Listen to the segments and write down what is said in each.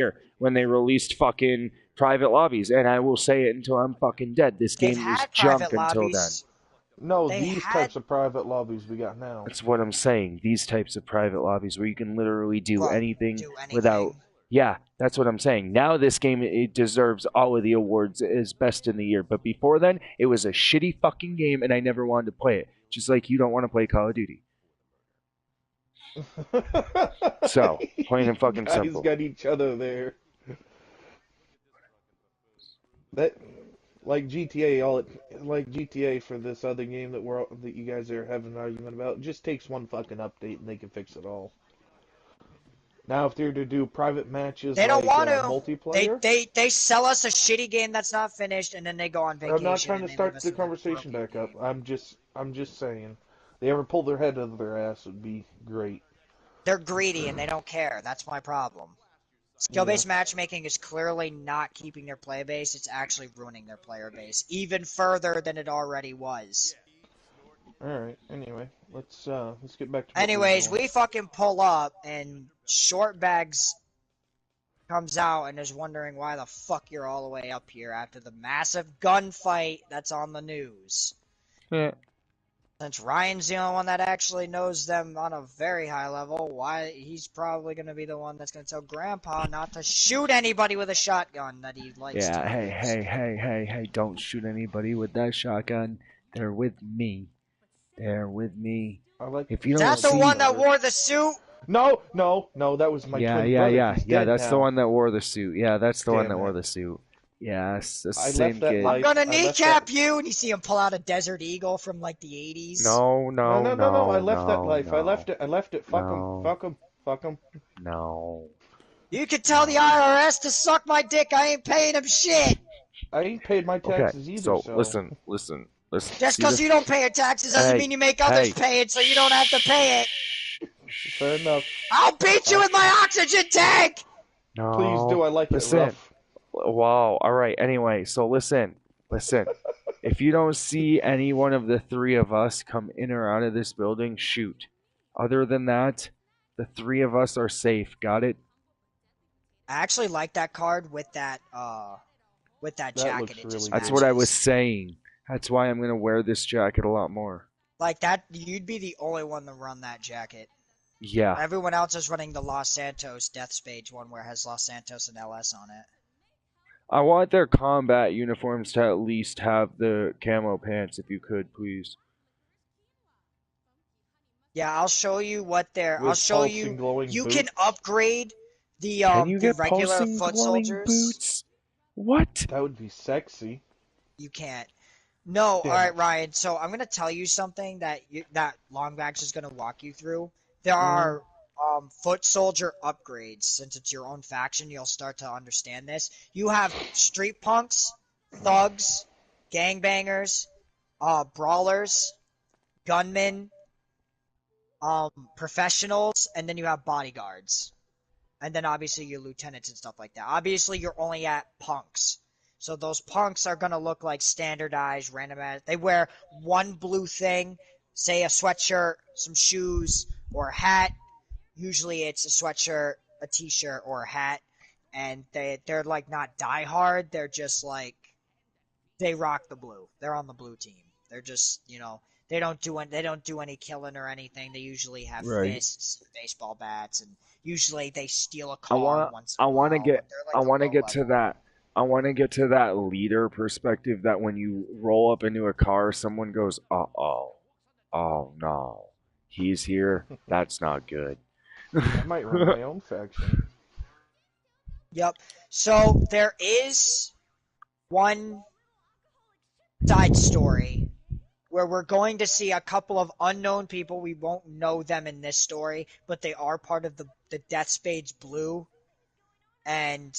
year when they released fucking private lobbies, and I will say it until I'm fucking dead. This They've game was had junk private until then. lobbies. No, They these had types of private lobbies we got now. That's what I'm saying. These types of private lobbies where you can literally do right, anything do without. anything. Yeah, that's what I'm saying. Now this game it deserves all of the awards as best in the year. But before then, it was a shitty fucking game, and I never wanted to play it. Just like you don't want to play Call of Duty. So, plain and You fucking guys simple. got each other there. That like GTA, like GTA for this other game that you guys are having an argument about. It just takes one fucking update and they can fix it all. Now, if they're to do private matches They don't like want to. multiplayer, They sell us a shitty game that's not finished, and then they go on I'm not vacation trying and to they leave start us the with a conversation broken back up. game. I'm just saying, they ever pull their head out of their ass would be great. They're greedy and they don't care. That's my problem. Yeah. Skill-based matchmaking is clearly not keeping their player base. It's actually ruining their player base even further than it already was. All right. Anyway, let's get back to what we were Anyways, doing. we fucking pull up and Shortbags comes out and is wondering why the fuck you're all the way up here after the massive gunfight that's on the news. Yeah. Since Ryan's the only one that actually knows them on a very high level, why he's probably going to be the one that's going to tell Grandpa not to shoot anybody with a shotgun that he likes Yeah. to use. Hey! Don't shoot anybody with that shotgun. They're with me. They're with me. I like If the you Is don't that the sound see one that better. wore the suit? No, that was my twin brother. He's Yeah. dead That's the now. one that wore the suit. Yeah, that's the one that Damn wore it. the suit. Yeah, it's the I same left that kid. I'm life. gonna I left that. kneecap you, and you see him pull out a Desert Eagle from like the 80s. No, No, no, no, no, no. I no, left that no, life. I no, left it. I left it. Fuck 'em. no, Fuck 'em. Fuck 'em. no, You could tell the no. IRS to suck my dick. I ain't paying him shit. I ain't paid my Okay, taxes either, so so listen. Just See because this? you don't pay your taxes doesn't Hey, mean you make others hey. pay it, so you don't have to pay it. Shh, fair enough. I'll beat you I'll, with my oxygen tank! please No, do. I like it listen. rough. Wow. All right. Anyway, so listen. If you don't see any one of the three of us come in or out of this building, shoot. Other than that, the three of us are safe. Got it? I actually like that card with that That jacket. looks It just really That's good. what I was matches. saying. That's why I'm gonna wear this jacket a lot more. Like that, you'd be the only one to run that jacket. Yeah. Everyone else is running the Los Santos Death Spage one where it has Los Santos and LS on it. I want their combat uniforms to at least have the camo pants, if you could, please. Yeah, I'll show you what they're. I'll With show you. pulsing glowing You can boots. upgrade Can you the get regular pulsing foot glowing soldiers. boots? What? That would be sexy. You can't. No, all Damn right, it. Ryan. So I'm gonna tell you something that Longback's is gonna walk you through. There Mm. are foot soldier upgrades. Since it's your own faction, you'll start to understand this. You have street punks, thugs, gangbangers, brawlers, gunmen, professionals, and then you have bodyguards. And then obviously your lieutenants and stuff like that. Obviously you're only at punks. So those punks are going to look like standardized, randomized. They wear one blue thing, say a sweatshirt, some shoes, or a hat. Usually it's a sweatshirt, a t-shirt, or a hat. And they're like not die hard. They're just like, they rock the blue. They're on the blue team. They're just, they don't do any killing or anything. They usually have Right. fists, baseball bats, and usually they steal a I car want once in I a want to while, get but they're I like a want to low get to level. that I want to get to that leader perspective that when you roll up into a car someone goes, "Uh-oh. Oh no. He's here. That's not good." I might run my own faction. Yep. So there is one side story where we're going to see a couple of unknown people. We won't know them in this story, but they are part of the Death Spades Blue, and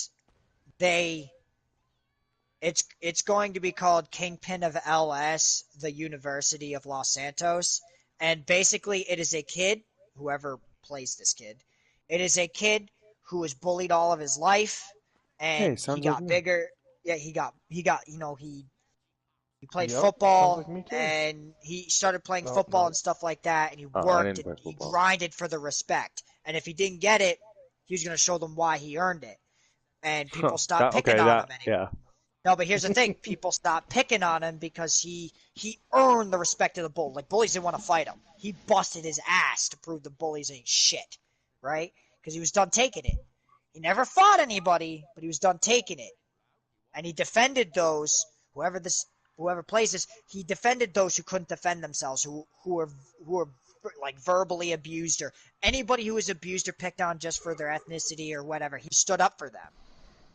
it's going to be called Kingpin of LS, the University of Los Santos, and basically it is a kid, whoever plays this kid, it is a kid who was bullied all of his life, Hey, and he sounds like got me. bigger. Yeah, he got he played Yep. Sounds like football, me too. and he started playing No, football no. and stuff like that, and he I worked didn't and play he football. grinded for the respect. And if he didn't get it, he was going to show them why he earned it. and Huh. people stopped That picking okay, on him that anymore. yeah. No, but here's the thing: people stopped picking on him because he earned the respect of the bull. Like bullies didn't want to fight him. He busted his ass to prove the bullies ain't shit, right? Because he was done taking it. He never fought anybody, but he was done taking it, and he defended those whoever plays this. He defended those who couldn't defend themselves, who were like verbally abused or anybody who was abused or picked on just for their ethnicity or whatever. He stood up for them.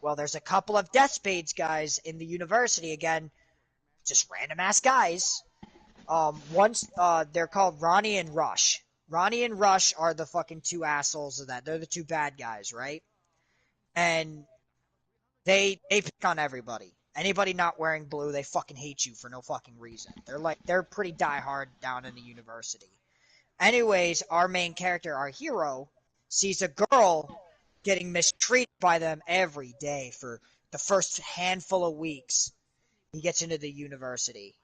Well, there's a couple of Death Spades guys in the university again, just random ass guys. Once they're called Ronnie and Rush. Ronnie and Rush are the fucking two assholes of that. They're the two bad guys, right? And they pick on everybody. Anybody not wearing blue, they fucking hate you for no fucking reason. They're pretty diehard down in the university. Anyways, our main character, our hero, sees a girl getting mistreated by them every day for the first handful of weeks. He gets into the university,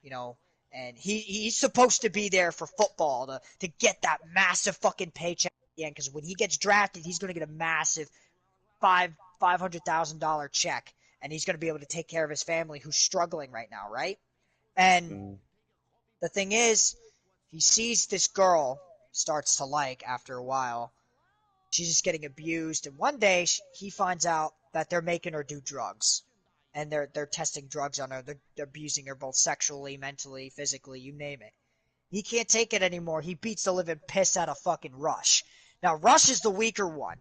and he's supposed to be there for football to get that massive fucking paycheck at the end. Because when he gets drafted, he's going to get a massive $500,000 check, and he's going to be able to take care of his family who's struggling right now, right? And Mm. the thing is, he sees this girl, starts to like after a while. She's just getting abused, and one day he finds out that they're making her do drugs, and they're testing drugs on her. They're abusing her both sexually, mentally, physically, you name it. He can't take it anymore. He beats the living piss out of fucking Rush. Now Rush is the weaker one.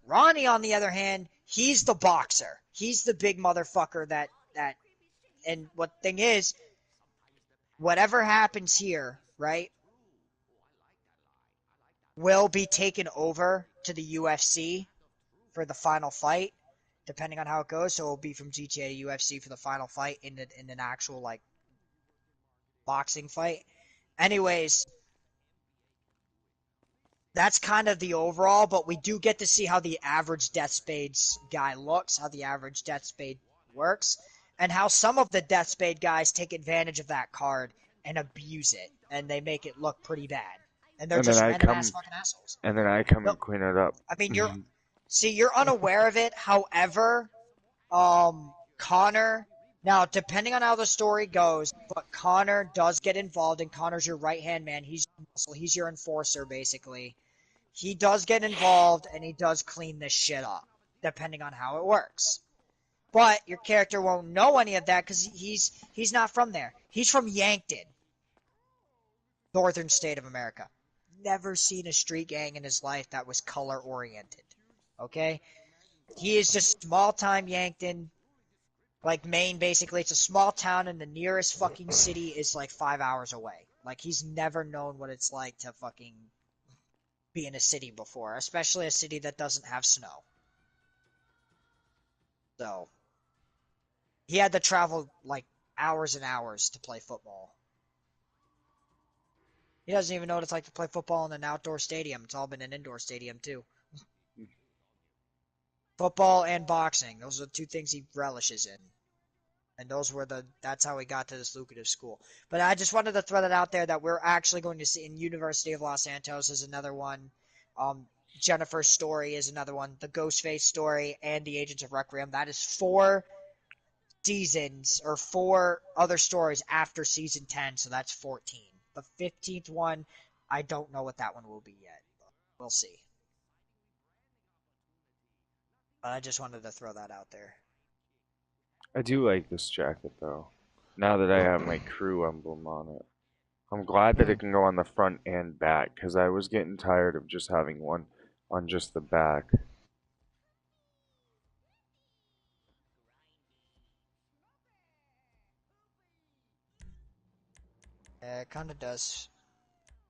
Ronnie, on the other hand, he's the boxer. He's the big motherfucker that. And what thing is, whatever happens here, right, will be taken over to the UFC for the final fight, depending on how it goes. So it'll be from GTA to UFC for the final fight in an actual like boxing fight. Anyways, that's kind of the overall, but we do get to see how the average Death Spades guy looks, how the average Death Spade works, and how some of the Death Spade guys take advantage of that card and abuse it, and they make it look pretty bad. And they're And then just I random ass come fucking assholes. and then I come No, and clean it up. I mean you're unaware of it. However, Connor. Now, depending on how the story goes, but Connor does get involved, and Connor's your right hand man. He's your enforcer basically. He does get involved, and he does clean this shit up, depending on how it works. But your character won't know any of that because he's not from there. He's from Yankton, northern state of America. Never seen a street gang in his life that was color oriented. Okay, he is just small time Yankton, like Maine. Basically, it's a small town, and the nearest fucking city is like 5 hours away. Like he's never known what it's like to fucking be in a city before, especially a city that doesn't have snow. So he had to travel like hours and hours to play football. He doesn't even know what it's like to play football in an outdoor stadium. It's all been an indoor stadium too. Football and boxing, those are the two things he relishes in. And that's how he got to this lucrative school. But I just wanted to throw that out there that we're actually going to see in University of Los Santos is another one. Jennifer's story is another one. The Ghostface story and the Agents of Requiem. That is 4 seasons or 4 other stories after season 10, so that's 14. The 15th one, I don't know what that one will be yet. But we'll see. But I just wanted to throw that out there. I do like this jacket though. Now that I have my crew emblem on it. I'm glad that it can go on the front and back because I was getting tired of just having one on just the back. Yeah, it kind of does.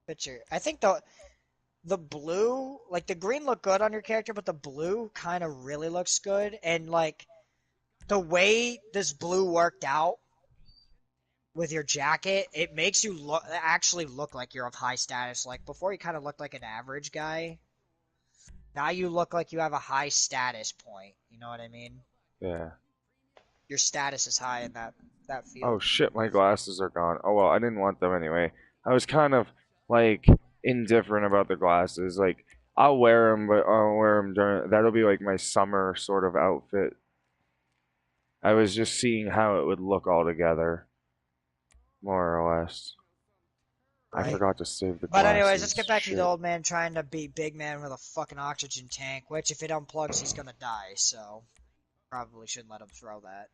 Picture. I think the blue, like the green looked good on your character, but the blue kind of really looks good. And like the way this blue worked out with your jacket, it makes you actually look like you're of high status. Like before, you kind of looked like an average guy. Now you look like you have a high status point. You know what I mean? Yeah. Your status is high in that Oh field. shit, my glasses are gone. Oh well, I didn't want them anyway. I was kind of like indifferent about the glasses. Like I'll wear them, but I'll wear them during. That'll be like my summer sort of outfit I was just seeing how it would look all together, more or less. I Right. forgot to save the But anyways, let's glasses. get back to the Shit. old man trying to beat Big Man with a fucking oxygen tank, which if it unplugs, he's gonna die, so probably shouldn't let him throw that.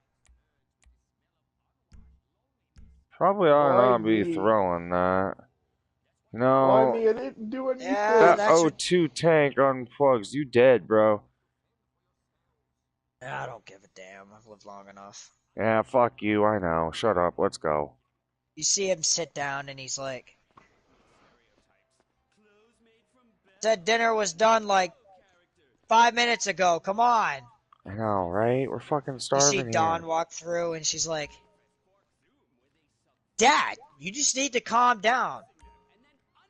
Probably ought Why not be me? throwing that. Why No, me? I didn't do Yeah, anything. that that should. O2 tank unplugs. You dead, bro. I don't give a damn. I've lived long enough. Yeah, fuck you. I know. Shut up. Let's go. You see him sit down, and he's like, "Said dinner was done like 5 minutes ago. Come on." I know, right? We're fucking You see starving Dawn here. walk through, and she's like, "Dad, you just need to calm down."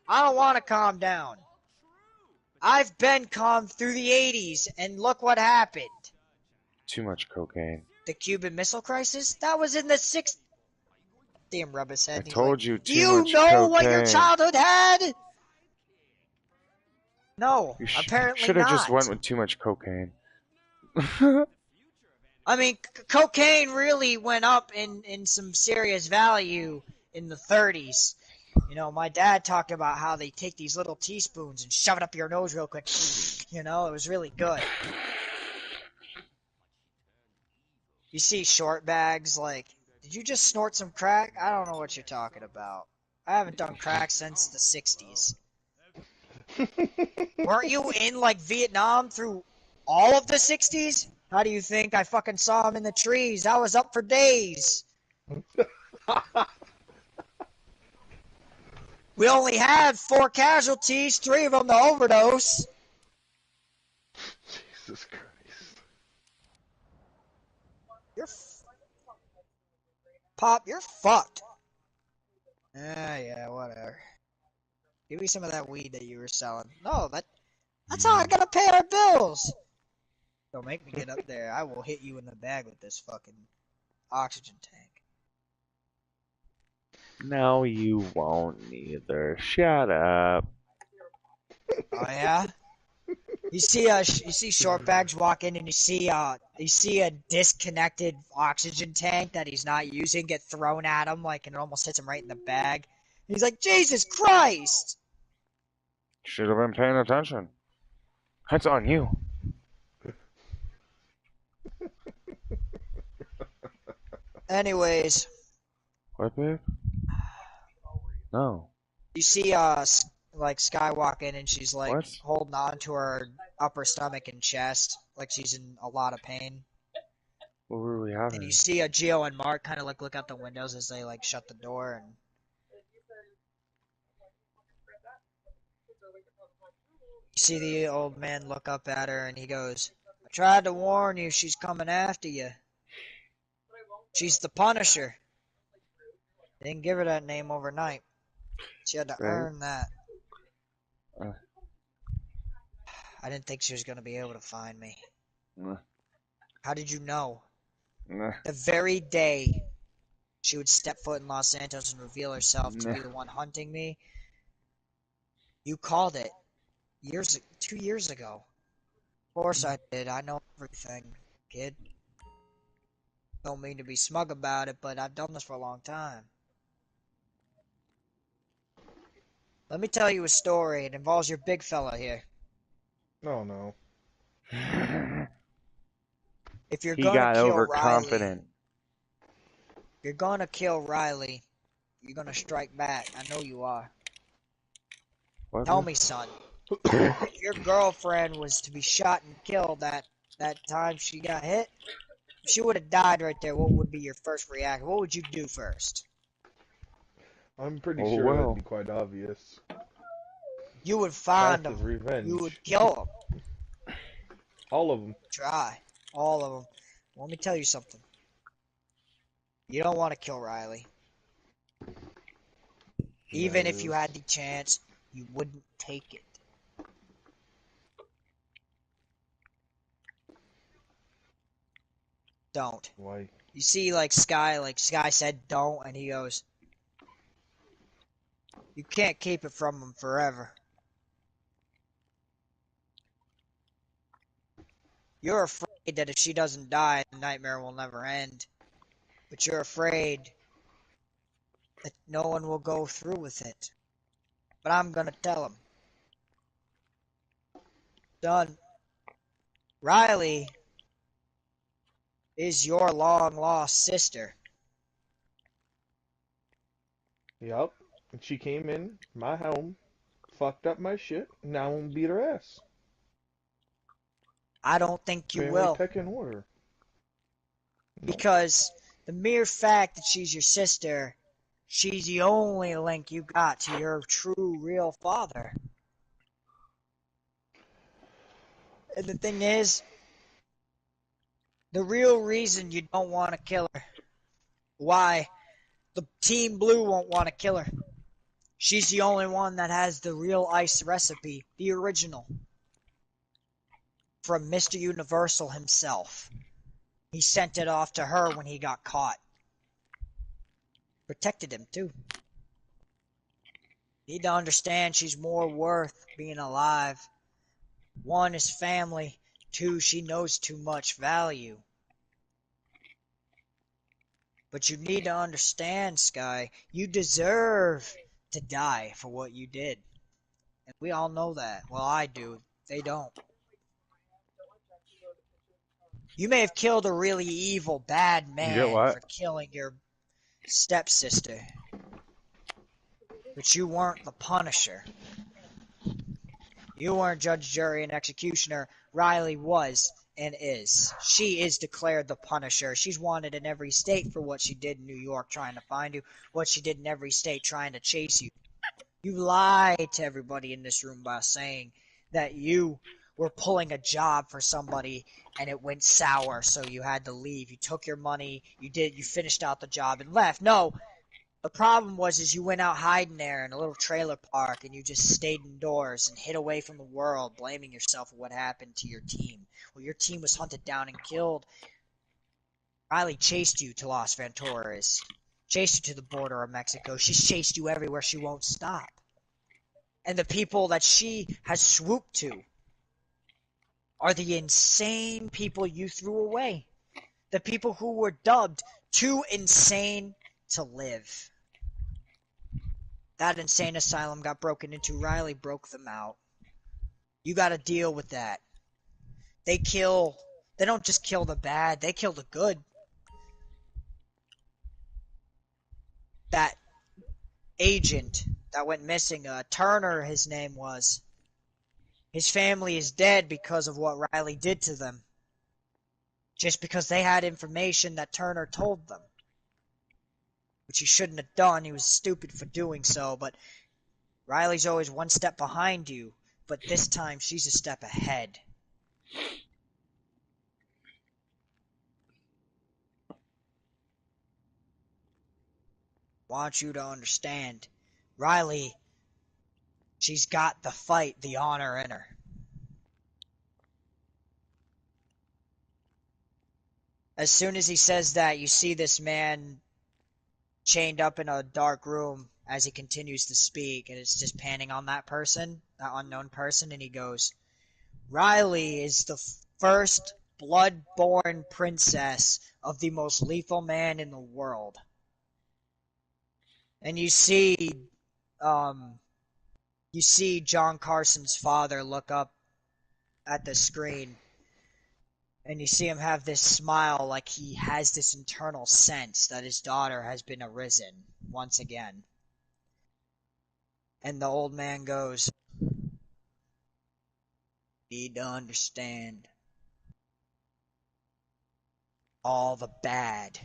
I don't want to calm down. I've been calm through the 80s, and look what happened. Too much cocaine. The Cuban Missile Crisis? That was in the 60s. Damn, rub his head, I and he's like, told you "Do too you much know what your cocaine. childhood had?" No, You apparently should have just went not. with too much cocaine. I mean, cocaine really went up in some serious value in the 30s. You know, my dad talked about how they take these little teaspoons and shove it up your nose real quick. You know, it was really good. You see short bags like, did you just snort some crack? I don't know what you're talking about. I haven't done crack since the 60s. Weren't you in like Vietnam through all of the 60s? How do you think I fucking saw him in the trees? I was up for days. We only had 4 casualties, 3 of them the overdose. Jesus Christ. You're Pop, you're fucked. Yeah, whatever. Give me some of that weed that you were selling. No, that's how I gotta pay our bills. Don't make me get up there. I will hit you in the bag with this fucking oxygen tank. No, you won't neither. Shut up. Oh yeah. You see short bags walk in and you see a disconnected oxygen tank that he's not using get thrown at him like and it almost hits him right in the bag. He's like, Jesus Christ! Should have been paying attention. That's on you. Anyways, What, babe? No. you see like Sky walk in and she's like What? holding on to her upper stomach and chest like she's in a lot of pain. What were we And you having? see Geo and Mark kind of like look out the windows as they like shut the door and you see the old man look up at her and he goes, "I tried to warn you, she's coming after you. She's the Punisher." Didn't give her that name overnight. She had to Babe? earn that. Uh, I didn't think she was going to be able to find me. nah, How did you know? nah, The very day she would step foot in Los Santos and reveal herself to nah. be the one hunting me, you called it 2 years ago. Of course I did. I know everything, kid. Don't mean to be smug about it, but I've done this for a long time. Let me tell you a story. It involves your big fella here. No, no. If you're He gonna got kill Riley, overconfident. you're gonna kill Riley. You're gonna strike back. I know you are. What, Tell babe? me, son. If your girlfriend was to be shot and killed that time she got hit, if she would have died right there, what would be your first reaction? What would you do first? I'm pretty Oh, sure that'd be well. quite obvious. You would find Path is him. You would revenge. kill him. All of them. Try. All of them. Let me tell you something. You don't want to kill Riley. Even That if you is. had the chance, you wouldn't take it. Don't. Why? You see, like Sky said don't, and he goes, you can't keep it from him forever. You're afraid that if she doesn't die, the nightmare will never end. But you're afraid that no one will go through with it. But I'm gonna tell him. Son, Riley is your long-lost sister. Yup. And she came in my home, fucked up my shit, and now I'm gonna beat her ass. I don't think you Family will. pecking order. No. Because the mere fact that she's your sister, she's the only link you got to your true, real father. And the thing is, the real reason you don't want to kill her, why the Team Blue won't want to kill her, she's the only one that has the real ice recipe, the original, from Mr. Universal himself. He sent it off to her when he got caught. Protected him, too. Need to understand she's more worth being alive. One is family. Two, she knows too much value. But you need to understand, Sky, you deserve to die for what you did. And we all know that. Well, I do. They don't. You may have killed a really evil, bad You get man what? for killing your stepsister. But you weren't the Punisher. You weren't judge, jury, and executioner. Riley was and is. She is declared the Punisher. She's wanted in every state for what she did in New York trying to find you, what she did in every state trying to chase you. You lied to everybody in this room by saying that you were pulling a job for somebody and it went sour, so you had to leave. You took your money, you finished out the job and left. No, the problem was is you went out hiding there in a little trailer park and you just stayed indoors and hid away from the world, blaming yourself for what happened to your team. Well, your team was hunted down and killed. Riley chased you to Los Venturas, chased you to the border of Mexico. She's chased you everywhere. She won't stop. And the people that she has swooped to are the insane people you threw away. The people who were dubbed too insane to live. That insane asylum got broken into. Riley broke them out. You gotta deal with that. They don't just kill the bad, they kill the good. That agent that went missing, Turner his name was. His family is dead because of what Riley did to them. Just because they had information that Turner told them. Which he shouldn't have done, he was stupid for doing so, but Riley's always one step behind you, but this time she's a step ahead. Want you to understand, Riley, she's got the fight, the honor in her. As soon as he says that, you see this man chained up in a dark room as he continues to speak, and it's just panning on that person, that unknown person, and he goes, Riley is the first blood-born princess of the most lethal man in the world. And you see John Carson's father look up at the screen, and you see him have this smile like he has this internal sense that his daughter has been arisen once again. And the old man goes, need to understand all the bad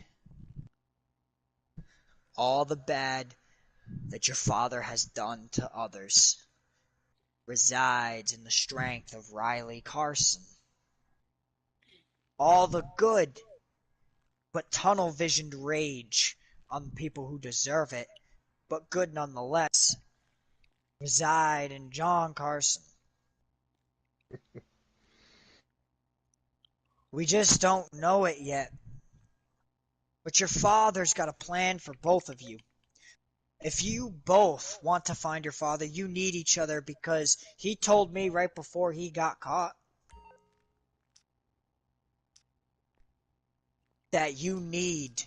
that your father has done to others resides in the strength of Riley Carson. All the good, but tunnel-visioned rage on people who deserve it, but good nonetheless, reside in John Carson. We just don't know it yet. But your father's got a plan for both of you. If you both want to find your father, you need each other because he told me right before he got caught that you need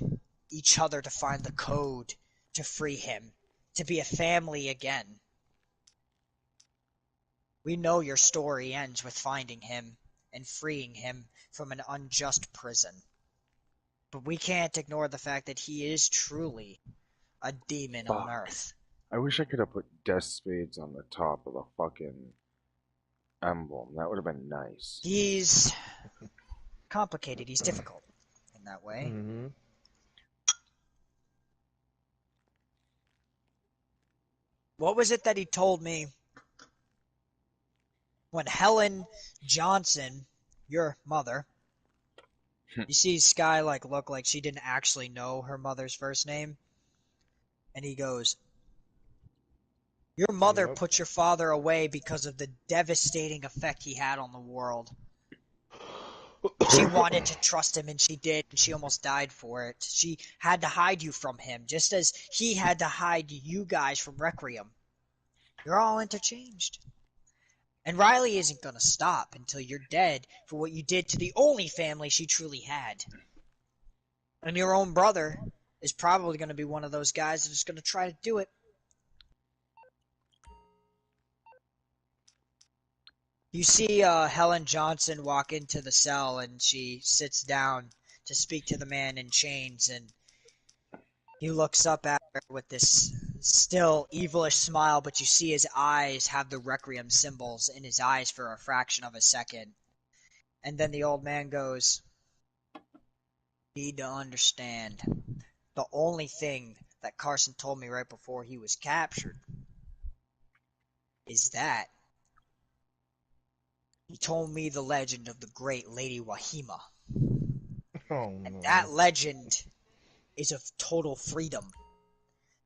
each other to find the code to free him, to be a family again. We know your story ends with finding him and freeing him from an unjust prison. But we can't ignore the fact that he is truly a demon on Fuck. Earth. I wish I could have put Death Spades on the top of the fucking emblem. That would have been nice. He's complicated. He's difficult in that way. Mm-hmm. What was it that he told me when Helen Johnson, your mother, you see Sky look like she didn't actually know her mother's first name? And he goes, your mother Yep. put your father away because of the devastating effect he had on the world. She wanted to trust him, and she did, and she almost died for it. She had to hide you from him, just as he had to hide you guys from Requiem. You're all interchanged. And Riley isn't going to stop until you're dead for what you did to the only family she truly had. And your own brother is probably going to be one of those guys that's going to try to do it. You see Helen Johnson walk into the cell, and she sits down to speak to the man in chains, and he looks up at her with this still evilish smile, but you see his eyes have the Requiem symbols in his eyes for a fraction of a second. And then the old man goes, "You need to understand, the only thing that Carson told me right before he was captured is that he told me the legend of the great Lady Wahima. Oh And no. that legend is of total freedom.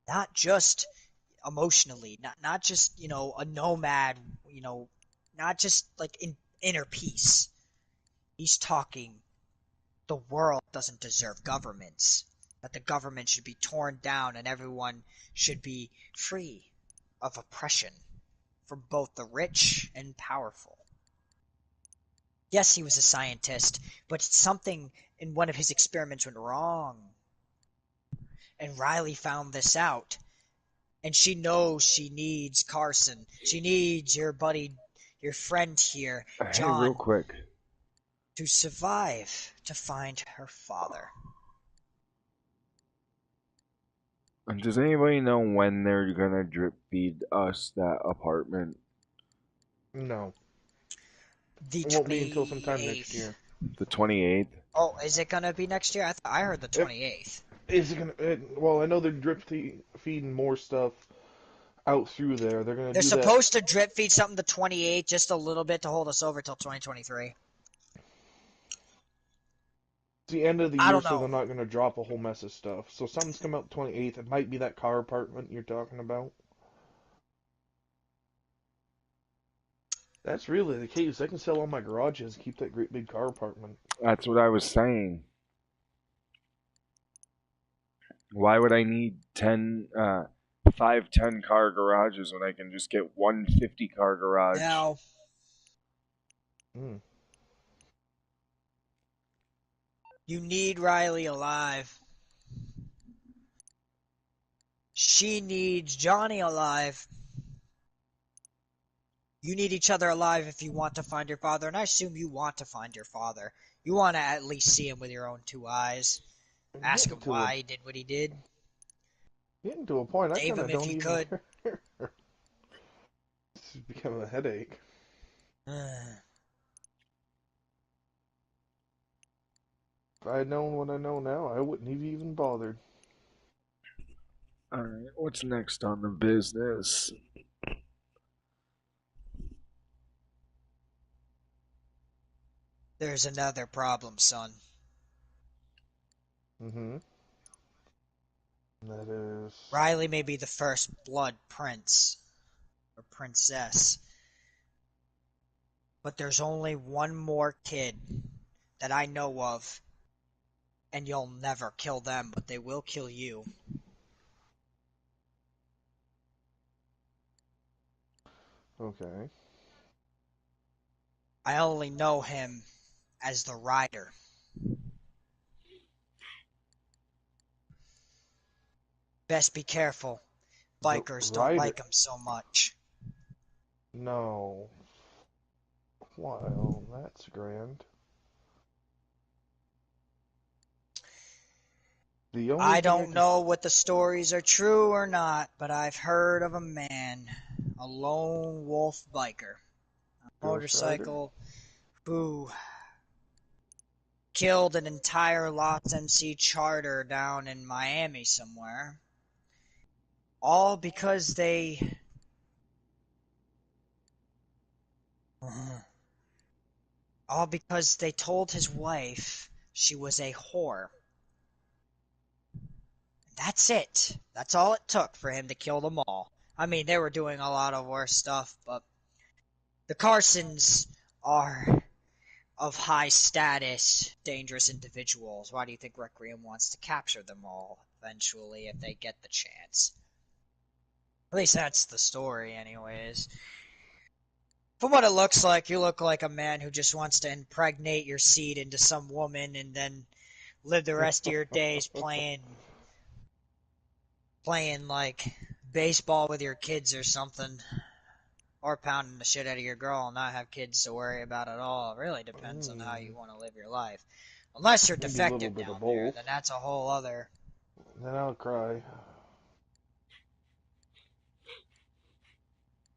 Not just emotionally, not just, a nomad, not just like inner peace. He's talking the world doesn't deserve governments. That the government should be torn down and everyone should be free of oppression from both the rich and powerful. Yes, he was a scientist, but something in one of his experiments went wrong. And Riley found this out. And she knows she needs Carson. She needs your buddy, your friend here, Hey, real John, quick. to survive, to find her father. Does anybody know when they're gonna drip feed us that apartment? No. The It won't be until sometime next 28th. year. The 28th? Oh, is it gonna be next year? I heard the Yep. 28th. Is it gonna? Well, I know they're feeding more stuff out through there. They're gonna They're do that. supposed to drip feed something the 28th, just a little bit to hold us over till 2023. It's the end of the I year, don't so know. they're not gonna drop a whole mess of stuff. So something's coming out 28th. It might be that car apartment you're talking about. That's really the case. I can sell all my garages and keep that great big car apartment. That's what I was saying. Why would I need 5 10-car garages when I can just get one 50-car garage? Now, Mm. you need Riley alive. She needs Johnny alive. You need each other alive if you want to find your father, and I assume you want to find your father. You want to at least see him with your own two eyes. Ask him Getting to a why he did what he did. getting to a point I Save kind him of if don't you even could. care. This is becoming a headache. If I had known what I know now, I wouldn't have even bothered. Alright, what's next on the business? There's another problem, son. Mm-hmm. That is. Riley may be the first blood prince or princess, but there's only one more kid that I know of, and you'll never kill them, but they will kill you. Okay. I only know him as the Rider. best be careful. The Bikers don't rider. like him so much. No. Well, that's grand. The only I thing I don't can. know what the stories are true or not, but I've heard of a man, a lone wolf biker, a Ghost Rider? motorcycle, who killed an entire Lots MC charter down in Miami somewhere. All because they told his wife she was a whore. That's it. That's all it took for him to kill them all. I mean, they were doing a lot of worse stuff, but the Carsons are of high status, dangerous individuals. Why do you think Requiem wants to capture them all eventually if they get the chance? At least that's the story, anyways. From what it looks like, you look like a man who just wants to impregnate your seed into some woman and then live the rest of your days playing like baseball with your kids or something. Or pounding the shit out of your girl and not have kids to worry about at all. It really depends on how you want to live your life. Unless you're Maybe a little defective bit of down there, both. then that's a whole other. Then I'll cry.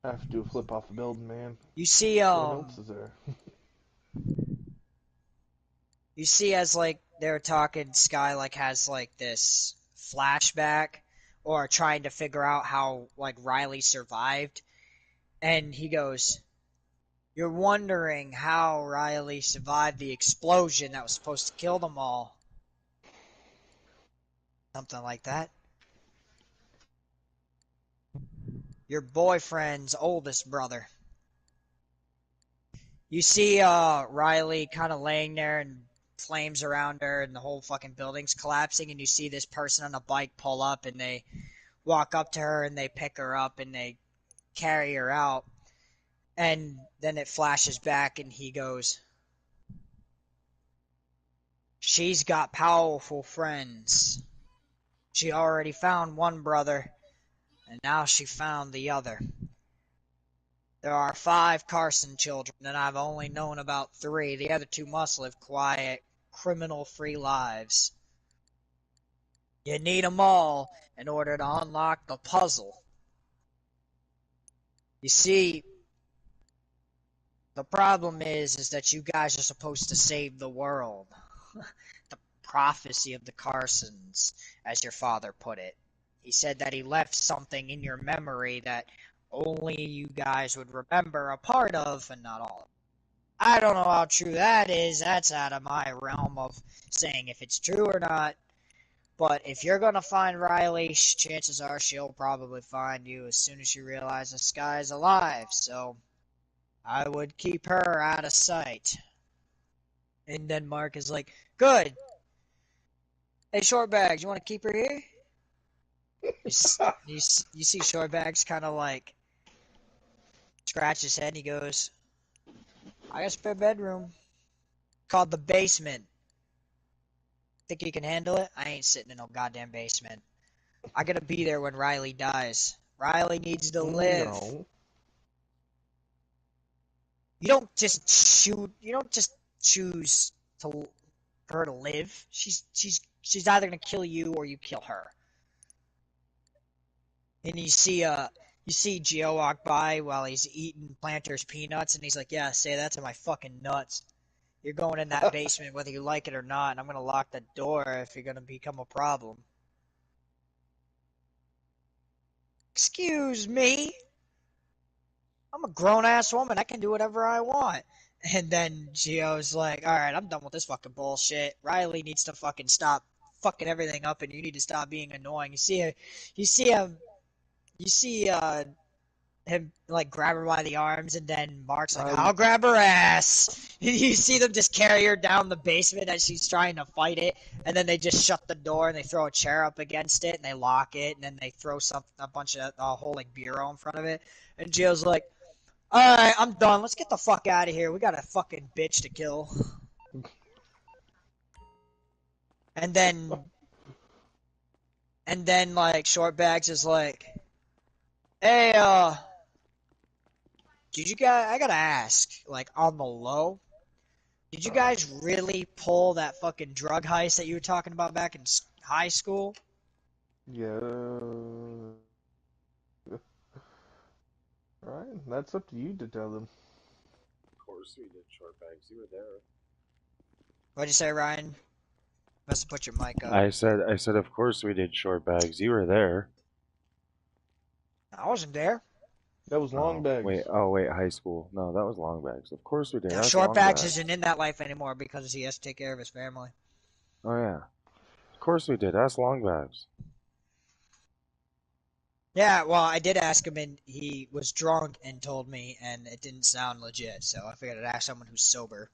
I have to do a flip off a building, man. You see, What else is there? you see, as like they're talking, Sky like has like this flashback, or trying to figure out how like Riley survived, and he goes, "You're wondering how Riley survived the explosion that was supposed to kill them all." Something like that. Your boyfriend's oldest brother. You see Riley kind of laying there and flames around her and the whole fucking building's collapsing, and you see this person on a bike pull up and they walk up to her and they pick her up and they carry her out. And then it flashes back and he goes, "She's got powerful friends. She already found one brother and now she found the other. There are 5 Carson children, and I've only known about 3. The other 2 must live quiet, criminal-free lives. You need 'em all in order to unlock the puzzle. You see, the problem is that you guys are supposed to save the world. The prophecy of the Carsons, as your father put it. He said that he left something in your memory that only you guys would remember a part of and not all of it. I don't know how true that is. That's out of my realm of saying if it's true or not. But if you're going to find Riley, chances are she'll probably find you as soon as she realizes Sky's alive. So I would keep her out of sight." And then Mark is like, "Good. Hey, Shortbags, you want to keep her here?" You see Shortbags kind of like scratch his head and he goes, "I got a spare bedroom. Called the basement. Think you can handle it? I ain't sitting in no goddamn basement. I gotta be there when Riley dies. Riley needs to live." No. You don't just shoot. You don't just choose to for her to live. She's either gonna kill you or you kill her. And you see Gio walk by while he's eating Planters peanuts, and he's like, "Yeah, say that to my fucking nuts. You're going in that basement whether you like it or not, and I'm gonna lock the door if you're gonna become a problem." "Excuse me? I'm a grown-ass woman. I can do whatever I want." And then Gio's like, "Alright, I'm done with this fucking bullshit. Riley needs to fucking stop fucking everything up, and you need to stop being annoying." You see him, you see him like grab her by the arms, and then Mark's like, "I'll grab her ass." You see them just carry her down the basement as she's trying to fight it, and then they just shut the door and they throw a chair up against it and they lock it, and then they throw a bunch of a whole like bureau in front of it. And Gio's like, "Alright, I'm done. Let's get the fuck out of here. We got a fucking bitch to kill." And then And then like Shortbags is like, "Hey, did you guys? I gotta ask, like on the low, did you guys really pull that fucking drug heist that you were talking about back in high school?" Yeah. Right, that's up to you to tell them. Of course we did, shortbags. You were there. What'd you say, Ryan? Must have put your mic up. I said, of course we did, shortbags. You were there. I wasn't there. That was long bags. Oh wait, high school. No, that was long bags. Of course we did. Now That's long Shortbags bags. isn't in that life anymore because he has to take care of his family. Oh yeah, of course we did. That's long bags. Yeah, well, I did ask him, and he was drunk and told me, and it didn't sound legit. So I figured I'd ask someone who's sober.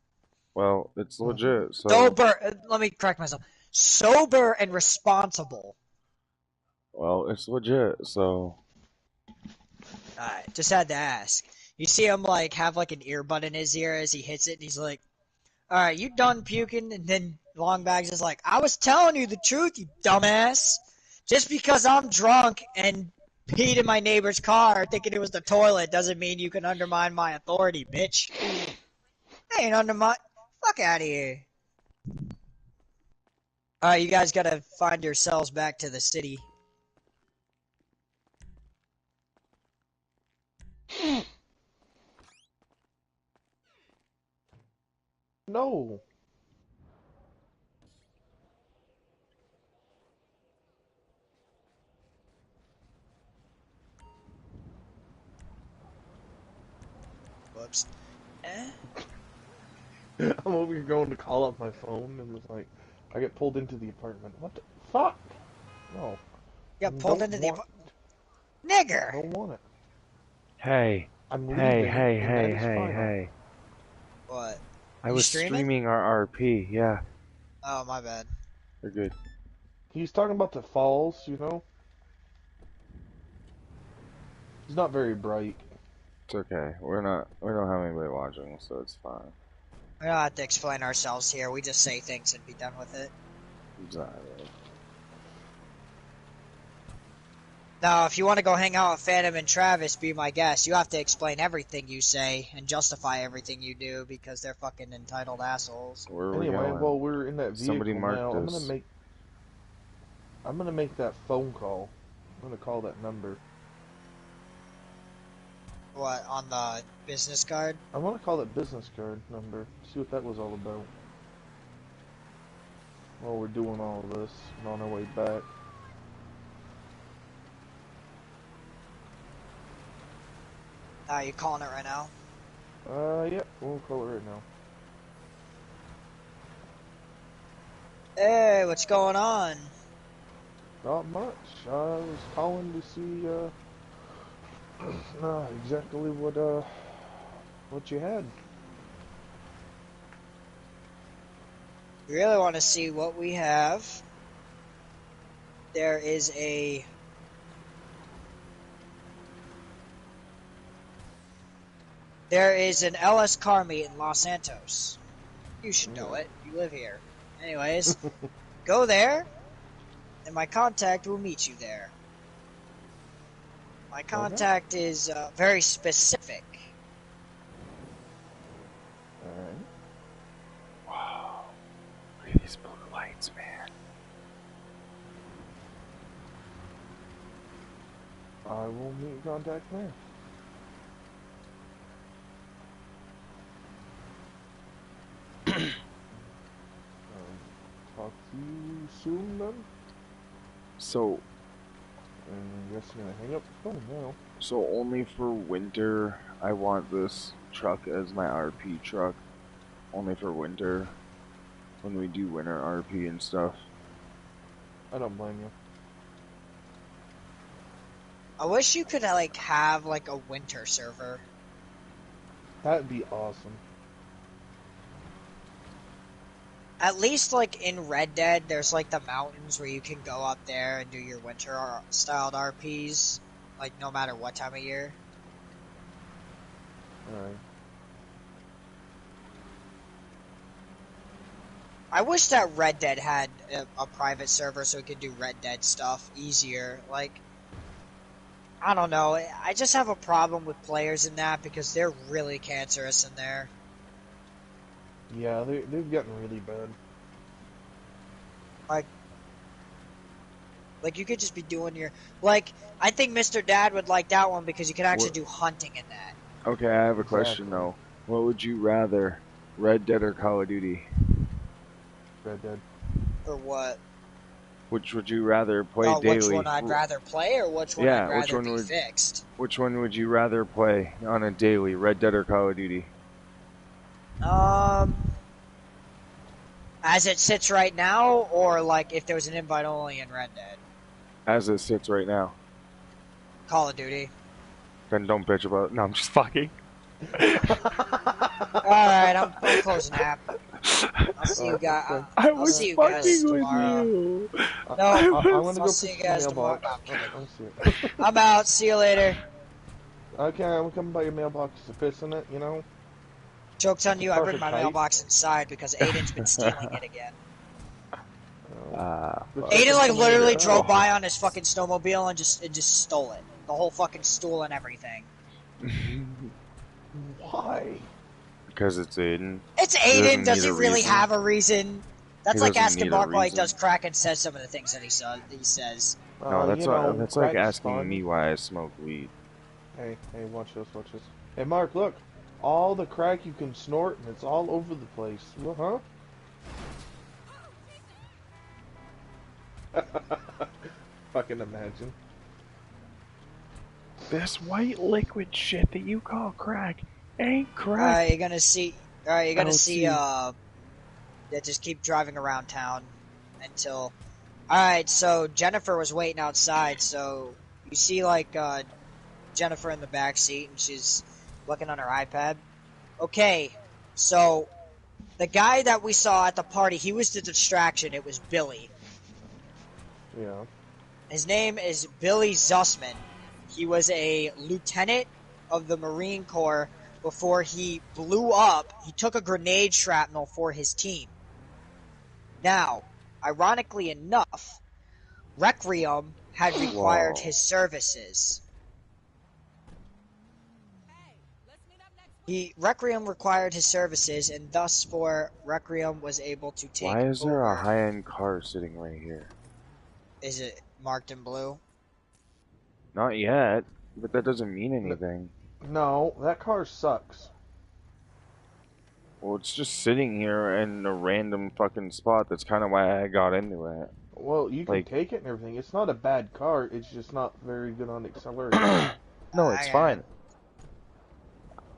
Well, it's legit. So, Sober. Let me correct myself. Sober and responsible. well, it's legit. So, Alright, just had to ask. You see him like have like an earbud in his ear as he hits it, and he's like, "Alright, you done puking?" And then Longbags is like, "I was telling you the truth, you dumbass. Just because I'm drunk and peed in my neighbor's car thinking it was the toilet doesn't mean you can undermine my authority, bitch. I ain't undermine. Fuck out of here." Alright, you guys gotta find yourselves back to the city. No. Whoops. Eh? I'm over here going to call up my phone and was like, I get pulled into the apartment. What the fuck? No. Got pulled Don't into the want. nigger. Don't want it. hey, I'm hey, leaving, hey, and that hey, is hey, final. hey. What? I You was streaming? streaming our RP. Yeah, Oh, my bad. you're good. He's talking about the falls, you know? He's not very bright. It's okay. We don't have anybody watching, so it's fine. We don't have to explain ourselves here. We just say things and be done with it. Exactly. Now, if you want to go hang out with Phantom and Travis, be my guest. You have to explain everything you say and justify everything you do because they're fucking entitled assholes. Where are we Anyway, going? well, we're in that Somebody vehicle mark now. this. I'm gonna make that phone call. I'm gonna call that number. What, on the business card? I want to call that business card number. See what that was all about. While we're doing all of this and on our way back. You calling it right now? Yeah, we'll call it right now. Hey, what's going on? Not much. I was calling to see, exactly what you had. You really want to see what we have? There is a... There is an LS car meet in Los Santos. You should know Yeah. it. You live here. Anyways, go there, and my contact will meet you there. My contact is very specific. Alright. Wow. Look at these blue lights, man. I will meet contact there. Talk to you soon then. So, And I guess I'm gonna hang up the phone now. so only for winter, I want this truck as my RP truck. Only for winter, when we do winter RP and stuff. I don't blame you. I wish you could like have like a winter server. That'd be awesome. At least like in Red Dead, there's like the mountains where you can go up there and do your winter styled RPs, like no matter what time of year. Alright. I wish that Red Dead had a private server so we could do Red Dead stuff easier. Like, I don't know. I just have a problem with players in that because they're really cancerous in there. Yeah, they've gotten really bad. Like you could just be doing your like. I think Mr. Dad would like that one because you can actually What? do hunting in that. Okay, I have a question Exactly. though. What would you rather, Red Dead or Call of Duty? Red Dead. Or what? Which would you rather play Oh, which one daily? I'd rather play or which one I'd Yeah, rather be fixed? which one would you rather play on a daily, Red Dead or Call of Duty? Um, as it sits right now, or like if there was an invite only in Red Dead, As it sits right now. Call of Duty. Then don't bitch about it. No, I'm just fucking. All right, I'm closing app. I'll see you guys. Okay. I I'll was see you fucking guys with tomorrow. you. No, I'm gonna I'll go see you piss the guys tomorrow. mailbox. No, I'm kidding. I'm serious. I'm out. See you later. Okay, I'm coming by your mailbox to piss in it, you know? Joke's on It's a you. I bring perfect my height. mailbox inside because Aiden's been stealing it again. The Fuck. Aiden chickens like come in literally your drove house. by on his fucking snowmobile and just stole it. The whole fucking stool and everything. Why? Because it's Aiden. It's He doesn't Aiden. Does need he a really reason. have a reason? That's He like doesn't asking need a Mark why he reason. does crack and says some of the things that he says. No, You know, that's like crack's asking fun. me why I smoke weed. Hey, watch this, watch this. Hey, Mark, look. All the crack you can snort, and it's all over the place. Well, huh? Fucking imagine. This white liquid shit that you call crack ain't crack. Alright, you're gonna see. Alright, you're gonna see. LT. Yeah, just keep driving around town until. Alright, so Jennifer was waiting outside. So you see, like, Jennifer in the back seat, and she's looking on her iPad. Okay, so the guy that we saw at the party, he was the distraction. It was Billy. Yeah. His name is Billy Zussman. He was a lieutenant of the Marine Corps before he blew up. He took a grenade shrapnel for his team. Now, ironically enough, Requiem had required Whoa. his services. Requiem required his services, and thus for Requiem was able to take Why is there a over. high-end car sitting right here? Is it marked in blue? Not yet, but that doesn't mean anything. No, that car sucks. Well, it's just sitting here in a random fucking spot. That's kind of why I got into it. Well, you can Like- take it and everything. It's not a bad car. It's just not very good on acceleration. No, it's I- fine.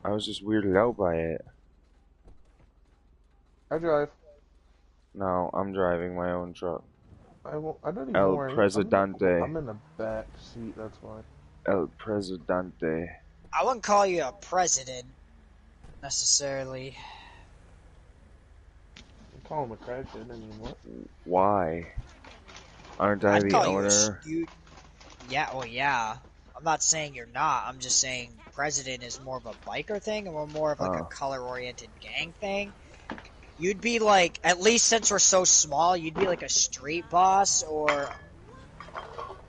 I was just weirded out by it. I drive. No, I'm driving my own truck. I won't. I don't even El know where I am. Presidente. I'm in the back seat. That's why. El Presidente. I wouldn't call you a president, necessarily. I call him a crackhead. I mean, what? Why? Aren't I I'd the call owner? Yeah, well, yeah. I'm not saying you're not. I'm just saying president is more of a biker thing, and we're more of like a Oh. color-oriented gang thing. You'd be like, at least since we're so small, you'd be like a street boss or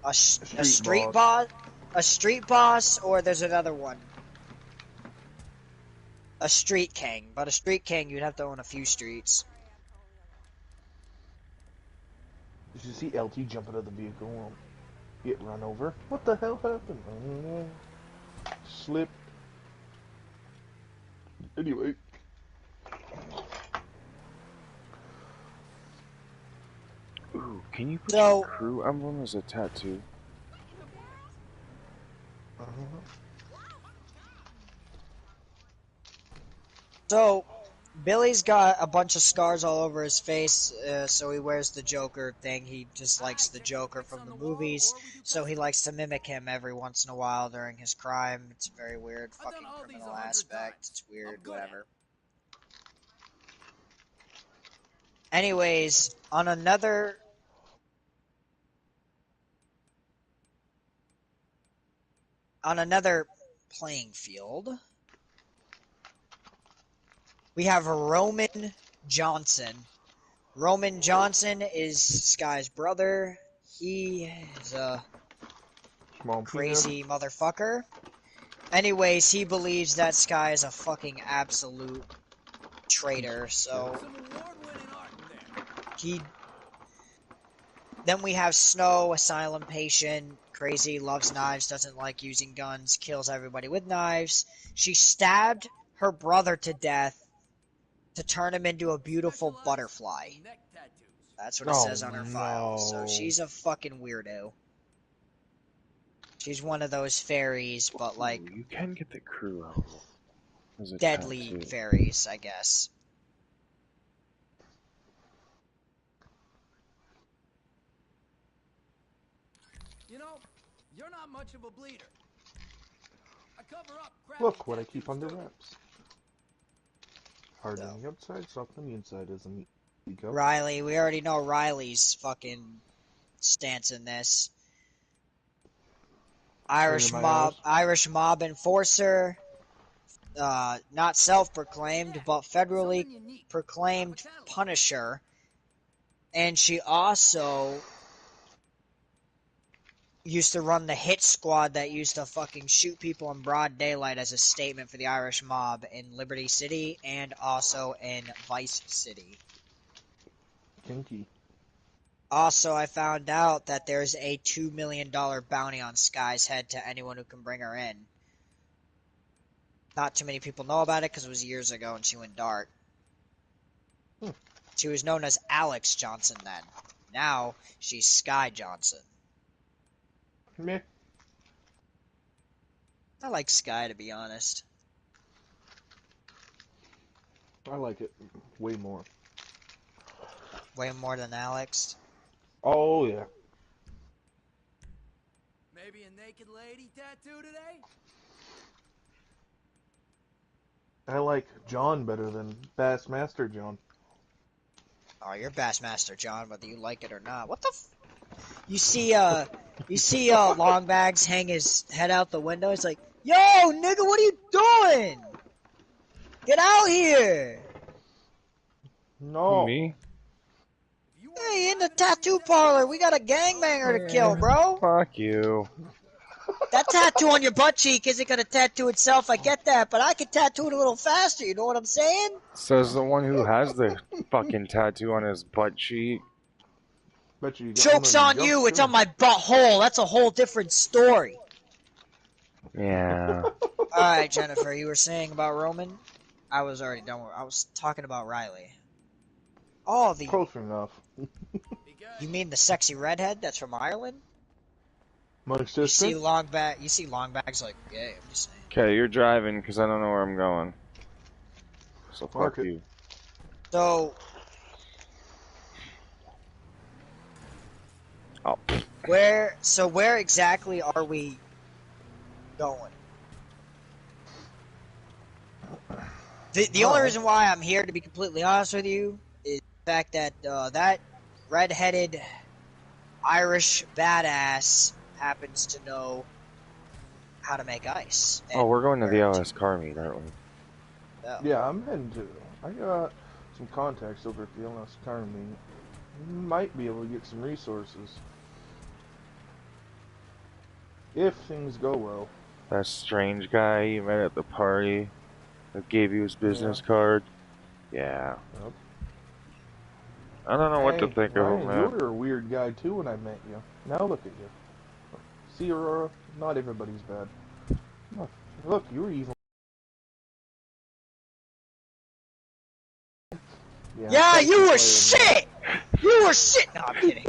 a street boss. A street boss, or there's another one. A street king. But a street king, you'd have to own a few streets. Did you see LT jump out of the vehicle and get run over? What the hell happened? I don't know. Slip. Anyway. Ooh, can you put So- your crew emblem as a tattoo? So, Billy's got a bunch of scars all over his face, so he wears the Joker thing. He just likes the Joker from the movies, so he likes to mimic him every once in a while during his crime. It's a very weird fucking criminal aspect. It's weird, whatever. Anyways, on another playing field, we have Roman Johnson, Roman Johnson is Sky's brother. He is a Small crazy motherfucker. Anyways, he believes that Sky is a fucking absolute traitor, so he... Then we have Snow, asylum patient, crazy, loves knives, doesn't like using guns, kills everybody with knives. She stabbed her brother to death to turn him into a beautiful butterfly. That's what it says on her file. So she's a fucking weirdo. She's one of those fairies, but like... You can get the crew out. Deadly fairies, I guess. You know, you're not much of a bleeder. I cover up. Look what I keep under wraps. Hard on the outside, soft on the inside, isn't it? Riley, we already know Riley's fucking stance in this. Irish mob enforcer. Not self-proclaimed, but federally proclaimed Punisher. And she also used to run the hit squad that used to fucking shoot people in broad daylight as a statement for the Irish mob in Liberty City and also in Vice City. Kinky. Also, I found out that there's a $2 million bounty on Sky's head to anyone who can bring her in. Not too many people know about it because it was years ago and she went dark. She was known as Alex Johnson then. Now, she's Sky Johnson. Meh. I like Sky, to be honest. I like it way more. Way more than Alex. Oh, yeah. Maybe a naked lady tattoo today? I like John better than Bassmaster John. Oh, you're Bassmaster John, whether you like it or not. What the f... You see, Longbags hang his head out the window. He's like, "Yo, nigga, what are you doing? Get out here!" No. Me? Hey, in the tattoo parlor, we got a gangbanger to kill, bro. Fuck you. That tattoo on your butt cheek isn't gonna tattoo itself, I get that, but I can tattoo it a little faster, you know what I'm saying? Says the one who has the fucking tattoo on his butt cheek. Bet you Joke's on you, it's on my butthole, that's a whole different story. Yeah. Alright, Jennifer, you were saying about Roman? I was already done with... I was talking about Riley. Oh, the... Close enough. You mean the sexy redhead that's from Ireland? My sister? You see Longbags like, yeah, I'm just saying. Okay, you're driving because I don't know where I'm going. So fuck you. So... Oh. Where exactly are we going? The only reason why I'm here, to be completely honest with you, is the fact that that red-headed Irish badass happens to know how to make ice. Oh, we're going to the LS car meet, aren't we? Yeah, I'm heading to... I got some contacts over at the LS car meet. Might be able to get some resources. If things go well. That strange guy you met at the party that gave you his business card. Yeah. Yep. I don't know what to think Ryan, of him, man. you were a weird guy too when I met you. Now look at you. See, Aurora, not everybody's bad. Look, you were evil. Yeah, you were shit! You were shit! No, I'm kidding.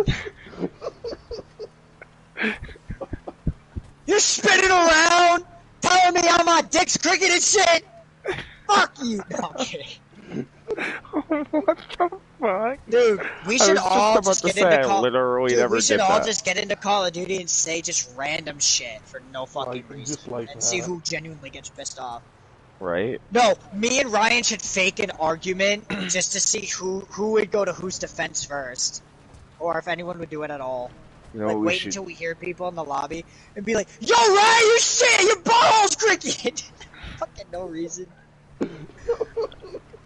You're spinning around, telling me how my dick's crooked and shit! Fuck you! No, I'm kidding. What the fuck? Dude, we should all just get into Call of Duty and say just random shit for no fucking reason. And see who genuinely gets pissed off. Right? No, me and Ryan should fake an argument just to see who would go to whose defense first. Or if anyone would do it at all. You know, like, wait should... until we hear people in the lobby and be like, "Yo, Ryan, you shit! Your ball's cricket!" Fucking no reason.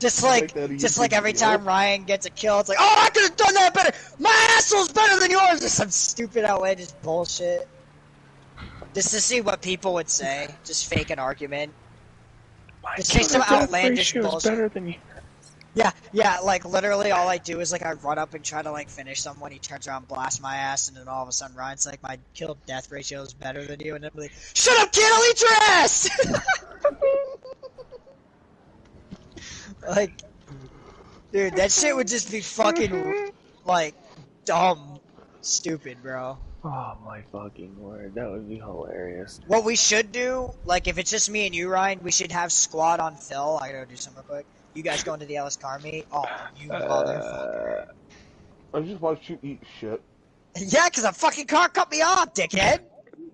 Just I like, like that just YouTube like every video. time Ryan gets a kill, it's like, oh, I could have done that better. My asshole's better than yours. Just some stupid, outlandish bullshit. Just to see what people would say. Just fake an argument. Just say some outlandish bullshit. than you. Yeah, like literally all I do is like I run up and try to like finish someone, he turns around, blasts my ass, and then all of a sudden Ryan's like, my kill death ratio is better than you, and I'm like, shut up kid, I'll eat your ass! Like, dude, that shit would just be fucking like dumb, stupid, bro. Oh my fucking word, that would be hilarious. What we should do, like if it's just me and you, Ryan, we should have squad on Phil. I gotta do something real quick. You guys go into the Ellis car meet? Oh, you motherfucker. I just watched you eat shit. Yeah, because a fucking car cut me off, dickhead!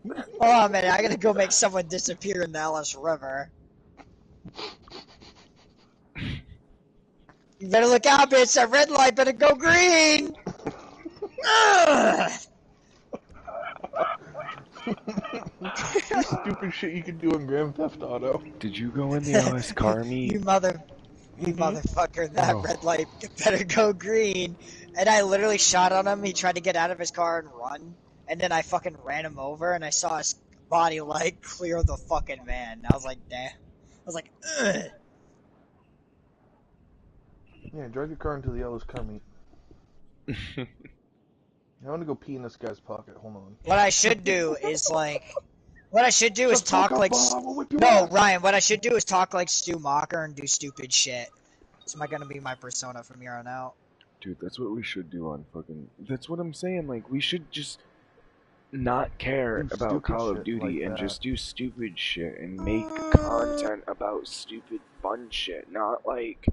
Hold on a minute, I gotta go make someone disappear in the Ellis River. You better look out, bitch, that red light better go green! Ugh! Stupid shit you can do in Grand Theft Auto. Did you go in the Ellis car meet? You motherfucker, that Oh. red light better go green. And I literally shot on him, he tried to get out of his car and run. And then I fucking ran him over, and I saw his body light clear the fucking van. I was like, damn. I was like, ugh. Yeah, drive your car into the Ellis car meet. I want to go pee in this guy's pocket. Hold on. What I should do is like, what I should do is talk like, no, no, Ryan, what I should do is talk like Stu Mocker and do stupid shit. This is gonna be my persona from here on out. Dude, that's what we should do on fucking. That's what I'm saying. Like, we should just not care Do about stupid Call of shit Duty like and that. just do stupid shit and make content about stupid fun shit. Not like.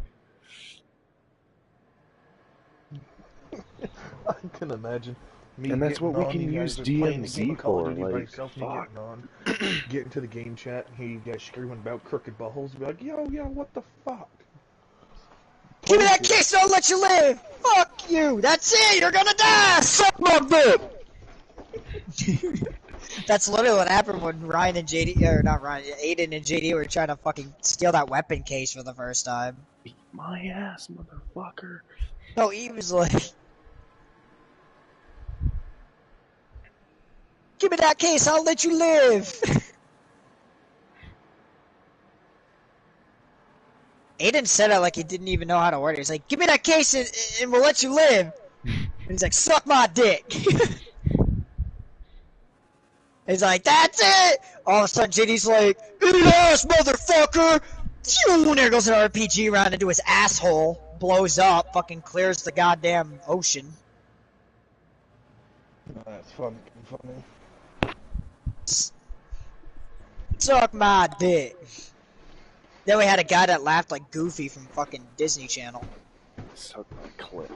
I can imagine. Me And that's getting what we on, can you use guys are playing the DMZ game of Call of for, Duty by like, yourself, me fuck. getting on, get into the game chat, hear you guys screaming about crooked buttholes, be like, yo, what the fuck? Give me that Bullshit. kiss, I'll let you live! Fuck you! That's it! You're gonna die! Suck my dick! That's literally what happened when Ryan and JD, or not Ryan, Aiden and JD were trying to fucking steal that weapon case for the first time. Eat my ass, motherfucker. No, he was like, give me that case, I'll let you live! Aiden said it like he didn't even know how to word it. He's like, give me that case and we'll let you live! And he's like, suck my dick! He's like, that's it! All of a sudden, JD's like, eat ass, motherfucker! And there goes an RPG round into his asshole, blows up, fucking clears the goddamn ocean. That's funny. Suck my dick. Then we had a guy that laughed like Goofy from fucking Disney Channel. Suck my clit,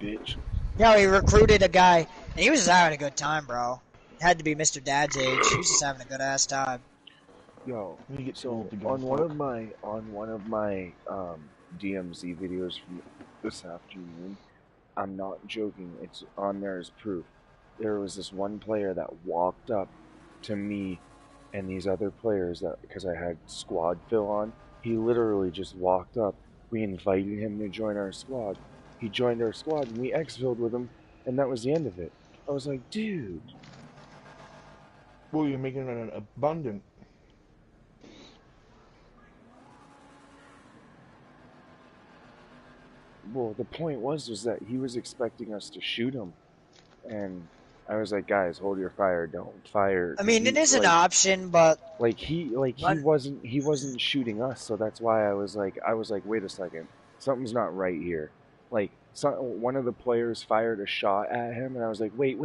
bitch. Yeah, we recruited a guy, and he was just having a good time, bro. Had to be Mr. Dad's age. He was just having a good ass time. Yo, When you get too so old to go on one fuck. of my DMZ videos from this afternoon, I'm not joking. It's on there as proof. There was this one player that walked up to me and these other players that because I had squad fill on. He literally just walked up. We invited him to join our squad. He joined our squad and we exfilled with him, and that was the end of it. I was like, dude. Well, you're making it an abundant. Well, the point was that he was expecting us to shoot him, and I was like, guys, hold your fire, don't fire. I mean, it is an option, but He But- wasn't shooting us, so that's why I was like, wait a second, something's not right here. Like, one of the players fired a shot at him, and I was like, wait,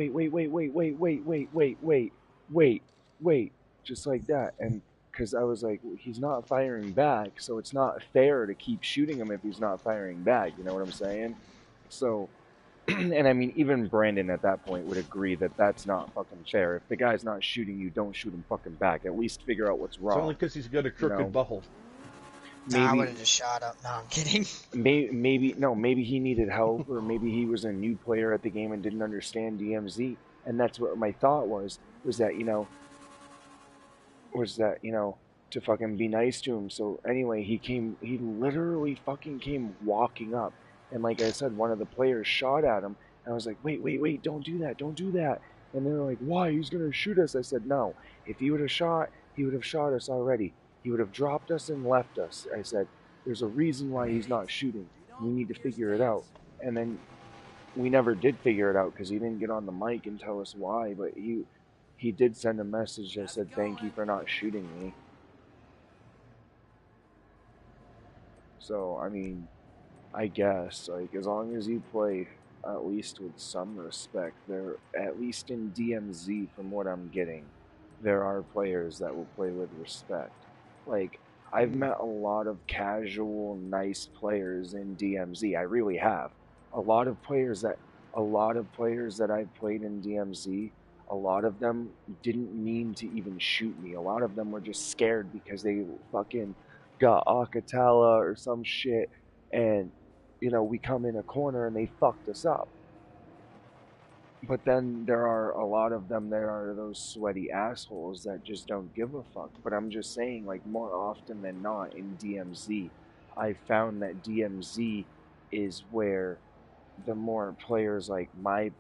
just like that, and because I was like, he's not firing back, so it's not fair to keep shooting him if he's not firing back. You know what I'm saying? So, and I mean, even Brandon at that point would agree that that's not fucking fair. If the guy's not shooting you, don't shoot him fucking back. At least figure out what's It's wrong. only because he's got a crooked butthole. nah, I would have just shot up. No, I'm kidding. Maybe he needed help, or maybe he was a new player at the game and didn't understand DMZ. And that's what my thought was that to fucking be nice to him. So anyway, he literally fucking came walking up. And like I said, one of the players shot at him. And I was like, wait, wait, wait, don't do that, don't do that. And they're like, why? He's going to shoot us. I said, no. If he would have shot, he would have shot us already. He would have dropped us and left us. I said, there's a reason why he's not shooting. We need to figure it out. And then we never did figure it out because he didn't get on the mic and tell us why. But he did send a message that said, thank you for not shooting me. So, I mean, I guess, like, as long as you play at least with some respect, there, at least in DMZ, from what I'm getting, there are players that will play with respect. Like, I've Hmm. met a lot of casual, nice players in DMZ. I really have. A lot of players that, a lot of players that I've played in DMZ, a lot of them didn't mean to even shoot me. A lot of them were just scared because they fucking got Akatala or some shit, and we come in a corner and they fucked us up. But then there are a lot of them that are those sweaty assholes that just don't give a fuck. But I'm just saying, like, more often than not in DMZ, I found that DMZ is where the more players like my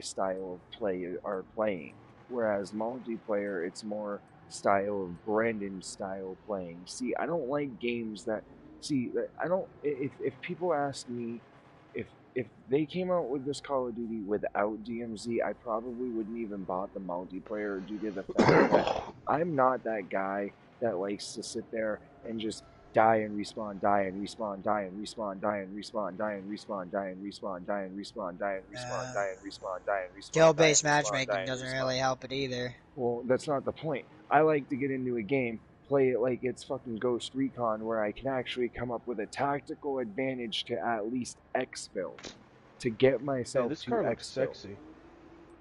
style of play are playing. Whereas multiplayer, it's more style of Brandon style playing. See, I don't like games that. See, I don't. If people ask me if if they came out with this Call of Duty without DMZ, I probably wouldn't even bought the multiplayer due to the fact that I'm not that guy that likes to sit there and just die and respawn, die and respawn, die and respawn, die and respawn, die and respawn, die and respawn, die and respawn, die and respawn, die and respawn, die and respawn, die and Skill-based respawn, die matchmaking and doesn't respawn. really help it either. Well, that's not the point. I like to get into a game, play it like it's fucking Ghost Recon, where I can actually come up with a tactical advantage to at least exfil, to get Hey, myself this to car looks exfil. sexy.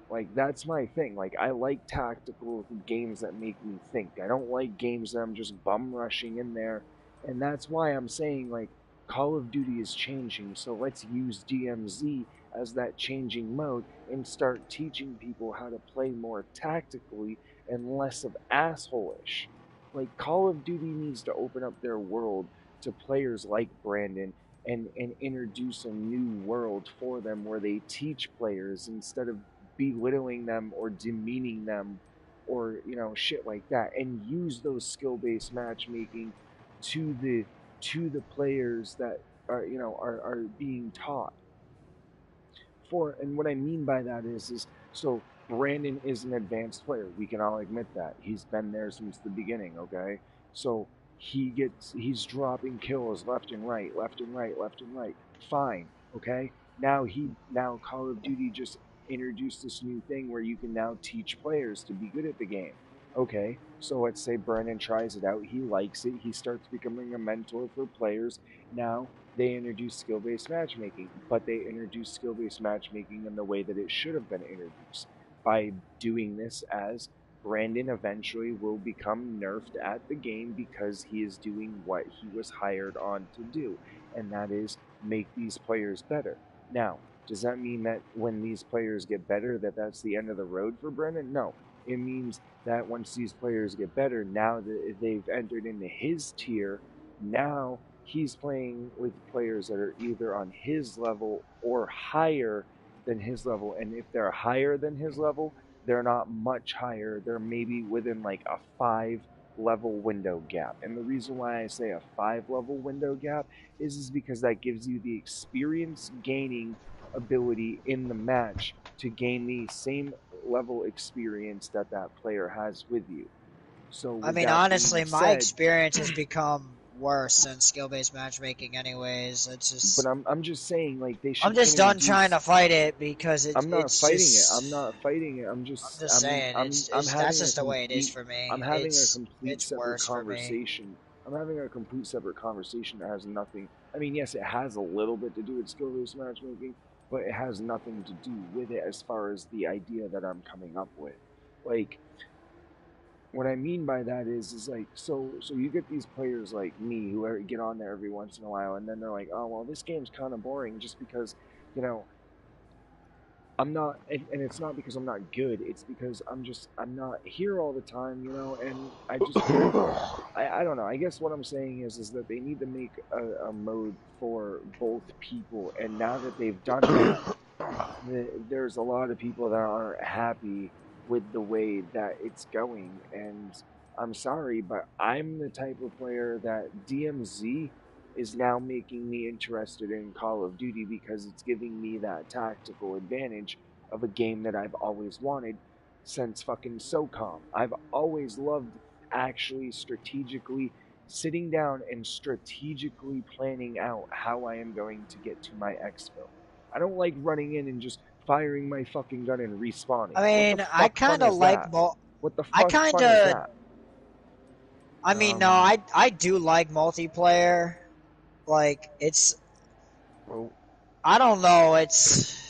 Like, that's my thing. Like, I like tactical games that make me think. I don't like games that I'm just bum rushing in there. And that's why I'm saying, like, Call of Duty is changing, so let's use DMZ as that changing mode and start teaching people how to play more tactically and less of assholeish. Like, Call of Duty needs to open up their world to players like Brandon and introduce a new world for them where they teach players instead of belittling them or demeaning them or shit like that, and use those skill-based matchmaking to the players that are being taught for. And what I mean by that is so Brandon is an advanced player. We can all admit that. He's been there since the beginning, okay? So he's dropping kills left and right, left and right, left and right. Fine, okay? Now Call of Duty just introduced this new thing where you can now teach players to be good at the game. Okay, so let's say Brandon tries it out, he likes it, he starts becoming a mentor for players. Now they introduced skill based matchmaking, but they introduced skill based matchmaking in the way that it should have been introduced. By doing this, as Brandon eventually will become nerfed at the game because he is doing what he was hired on to do, and that is make these players better. Now, does that mean that when these players get better, that that's the end of the road for Brandon? No. It means that once these players get better, now that they've entered into his tier, now he's playing with players that are either on his level or higher than his level. And if they're higher than his level, they're not much higher. They're maybe within like a 5 level window gap. And the reason why I say a 5 level window gap is because that gives you the experience gaining ability in the match to gain the same level experience that that player has with you. So I with mean, that being honestly, my said, experience has become worse since skill-based matchmaking. Anyways, it's but just I'm just saying, like, they I'm should just done trying introduce. to fight it because I'm not it's fighting it. I'm just not fighting it. I'm just saying I'm it's that's having a just the way it is complete for I'm me. having a complete It's separate worse for me. conversation. I'm having a complete separate conversation that has nothing. I mean, yes, it has a little bit to do with skill-based matchmaking, but it has nothing to do with it as far as the idea that I'm coming up with. Like, what I mean by that is like, so you get these players like me who get on there every once in a while, and then they're like, oh well, this game's kind of boring just because you know I'm not, and it's not because I'm not good. It's because I'm not here all the time, and I don't know. I guess what I'm saying is that they need to make a mode for both people, and now that they've done that, there's a lot of people that aren't happy with the way that it's going, and I'm sorry, but I'm the type of player that DMZ is now making me interested in Call of Duty because it's giving me that tactical advantage of a game that I've always wanted since fucking SOCOM. I've always loved actually strategically sitting down and strategically planning out how I am going to get to my exfil. I don't like running in and just firing my fucking gun and respawning. I What the mean, I fuck fun kind of is like that? What the I fuck kind fun is of. that? I mean, no, I do like multiplayer. Like, it's. Well, I don't know. It's.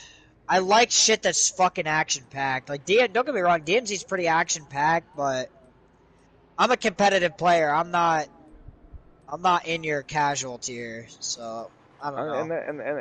I like shit that's fucking action packed. Like, don't get me wrong, DMZ's pretty action packed, but I'm a competitive player. I'm not in your casual tier, so I don't know.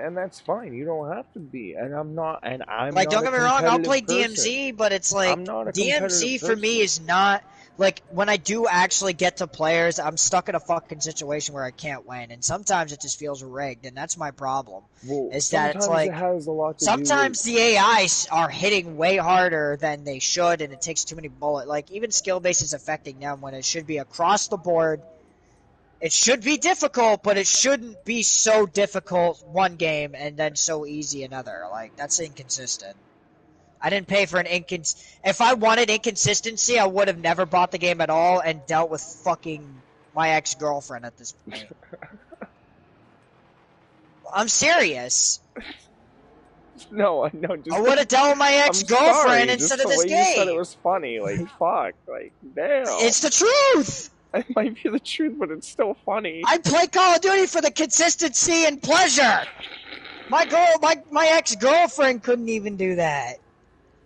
And that's fine. You don't have to be. And I'm Like, not don't a get me wrong, I'll play competitive person. DMZ, but it's like I'm not a competitive DMZ for me person. is not like when I do actually get to players, I'm stuck in a fucking situation where I can't win, and sometimes it just feels rigged, and that's my problem. Well, Is that it's sometimes it like has a lot to do with sometimes the AIs are hitting way harder than they should, and it takes too many bullets. Like even skill base is affecting them when it should be across the board. It should be difficult, but it shouldn't be so difficult one game and then so easy another. Like that's inconsistent. I didn't pay for an If I wanted inconsistency, I would have never bought the game at all and dealt with fucking my ex-girlfriend at this point. I'm serious. no, no, I just would have dealt with my I'm ex-girlfriend sorry. instead Just of the this way you said it game. was funny. Like fuck. Like damn. It's the truth. It might be the truth, but it's still funny. I play Call of Duty for the consistency and pleasure. My ex-girlfriend couldn't even do that.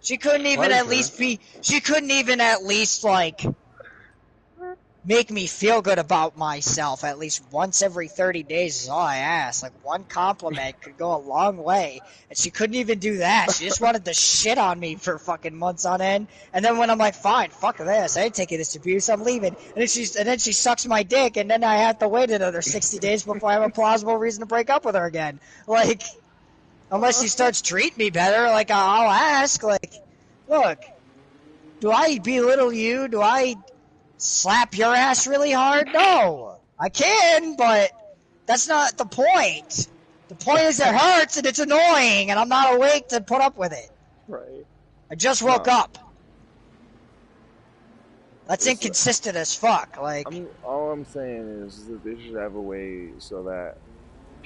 She couldn't even at pleasure. least be. She couldn't even at least like make me feel good about myself at least once every 30 days is all I asked. Like one compliment could go a long way. And she couldn't even do that. She just wanted to shit on me for fucking months on end. And then when I'm like, fine, fuck this. I ain't taking this abuse, I'm leaving. And then she sucks my dick and then I have to wait another 60 days before I have a plausible reason to break up with her again. Like unless she starts treating me better, like I'll ask, like, look, do I belittle you? Do I slap your ass really hard? No. I can, but that's not the point. The point is it hurts and it's annoying and I'm not awake to put up with it. Right. I just woke No. up. That's It's, inconsistent as fuck. Like all I'm saying is that they should have a way so that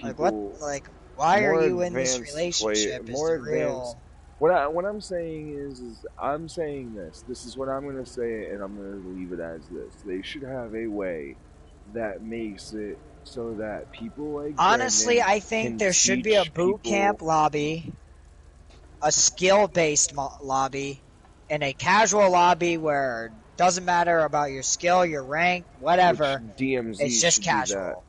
what? people Like, why are more you in this advanced relationship? Is more the advanced. real. What I'm saying is I'm saying this. This is what I'm gonna say, and I'm gonna leave it as this. They should have a way that makes it so that people like Honestly, Brandon I think can there should be a teach boot camp people. lobby, a skill-based lobby, and a casual lobby where it doesn't matter about your skill, your rank, Which whatever. It's DMZ just should do that. casual.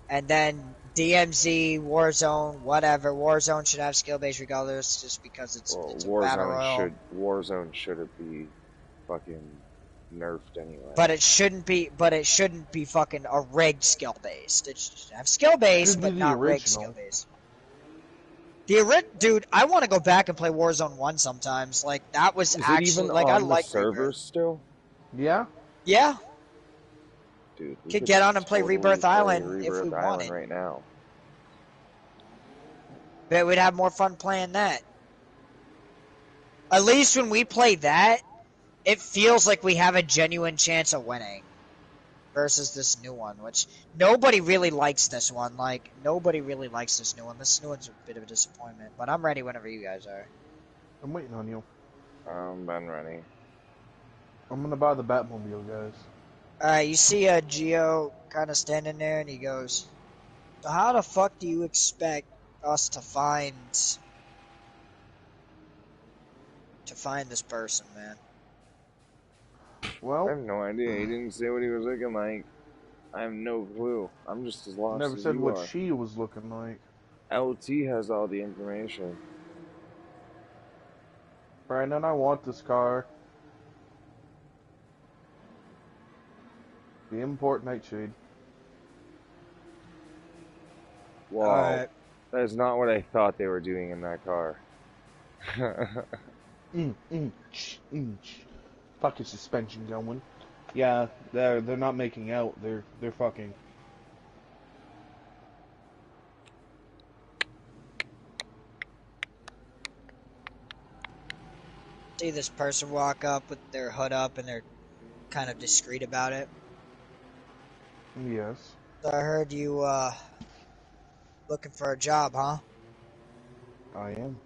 And then DMZ, Warzone, whatever. Warzone should have skill-based regardless, just because Well, it's a battle royal. Warzone shouldn't be fucking nerfed anyway. But it shouldn't be. But it shouldn't be fucking a rigged skill-based. It should have skill-based, Should be but the not rigged original. skill-based. Dude, I want to go back and play Warzone 1 sometimes. Like, that was Is it actually, even like, I on the like servers still? Yeah. Yeah, Dude, we could get on and play totally Rebirth Island if we Rebirth Island wanted. right now. Bet we'd have more fun playing that. At least when we play that, it feels like we have a genuine chance of winning. Versus this new one, which nobody really likes this one. Like, nobody really likes this new one. This new one's a bit of a disappointment. But I'm ready whenever you guys are. I'm waiting on you. Ben ready. I'm gonna buy the Batmobile, guys. Alright, you see a Geo kind of standing there, and he goes, so how the fuck do you expect us to find this person, man? I Well, have no idea. He didn't say what he was looking like. I have no clue. I'm just as lost never as said you what are. she was looking like. LT has all the information. Brandon, I want this car. The import Nightshade. Whoa. Alright. That is not what I thought they were doing in that car. Fucking suspension going. Yeah, they're not making out. They're fucking. See this person walk up with their hood up and they're kind of discreet about it. Yes. So I heard you, looking for a job, huh? I am.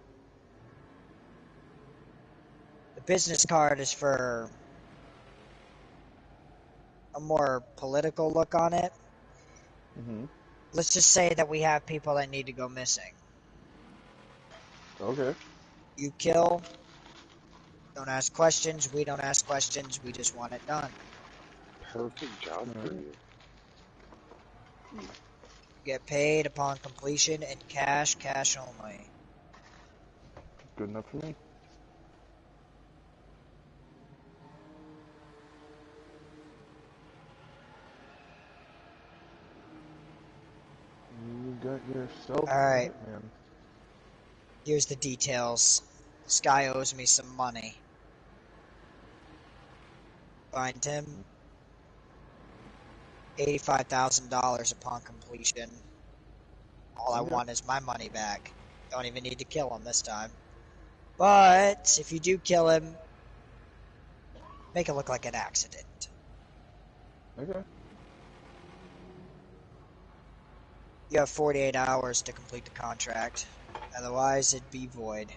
The business card is for a more political look on it. Mm-hmm. Let's just say that we have people that need to go missing. Okay. You kill, don't ask questions, we don't ask questions, we just want it done. Perfect job for you. You get paid upon completion in cash, cash only. Good enough for me. You got yourself Alright, a hitman. here's the details. This guy owes me some money. Find him. $85,000 upon completion. All I Okay. want is my money back. Don't even need to kill him this time. But if you do kill him, make it look like an accident. Okay. You have 48 hours to complete the contract. Otherwise, it'd be void.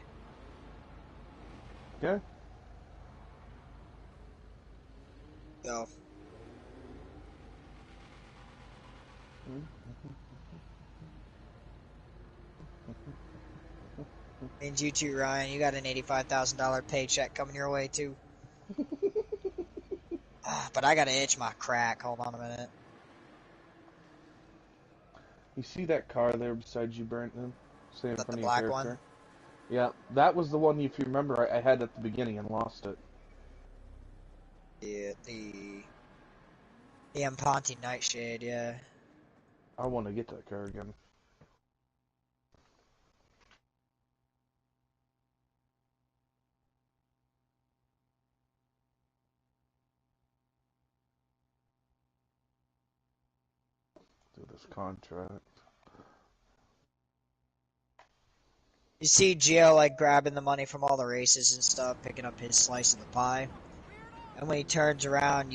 Okay. Go. And you too, Ryan. You got an $85,000 paycheck coming your way, too. But I gotta itch my crack. Hold on a minute. You see that car there beside you, Brandon? Say in Is that front the of your black character? one? Yeah, that was the one, if you remember, I had at the beginning and lost it. Yeah, the Imponti Nightshade, yeah. I want to get that car again. Do this contract. You see Gio like grabbing the money from all the races and stuff, picking up his slice of the pie. And when he turns around,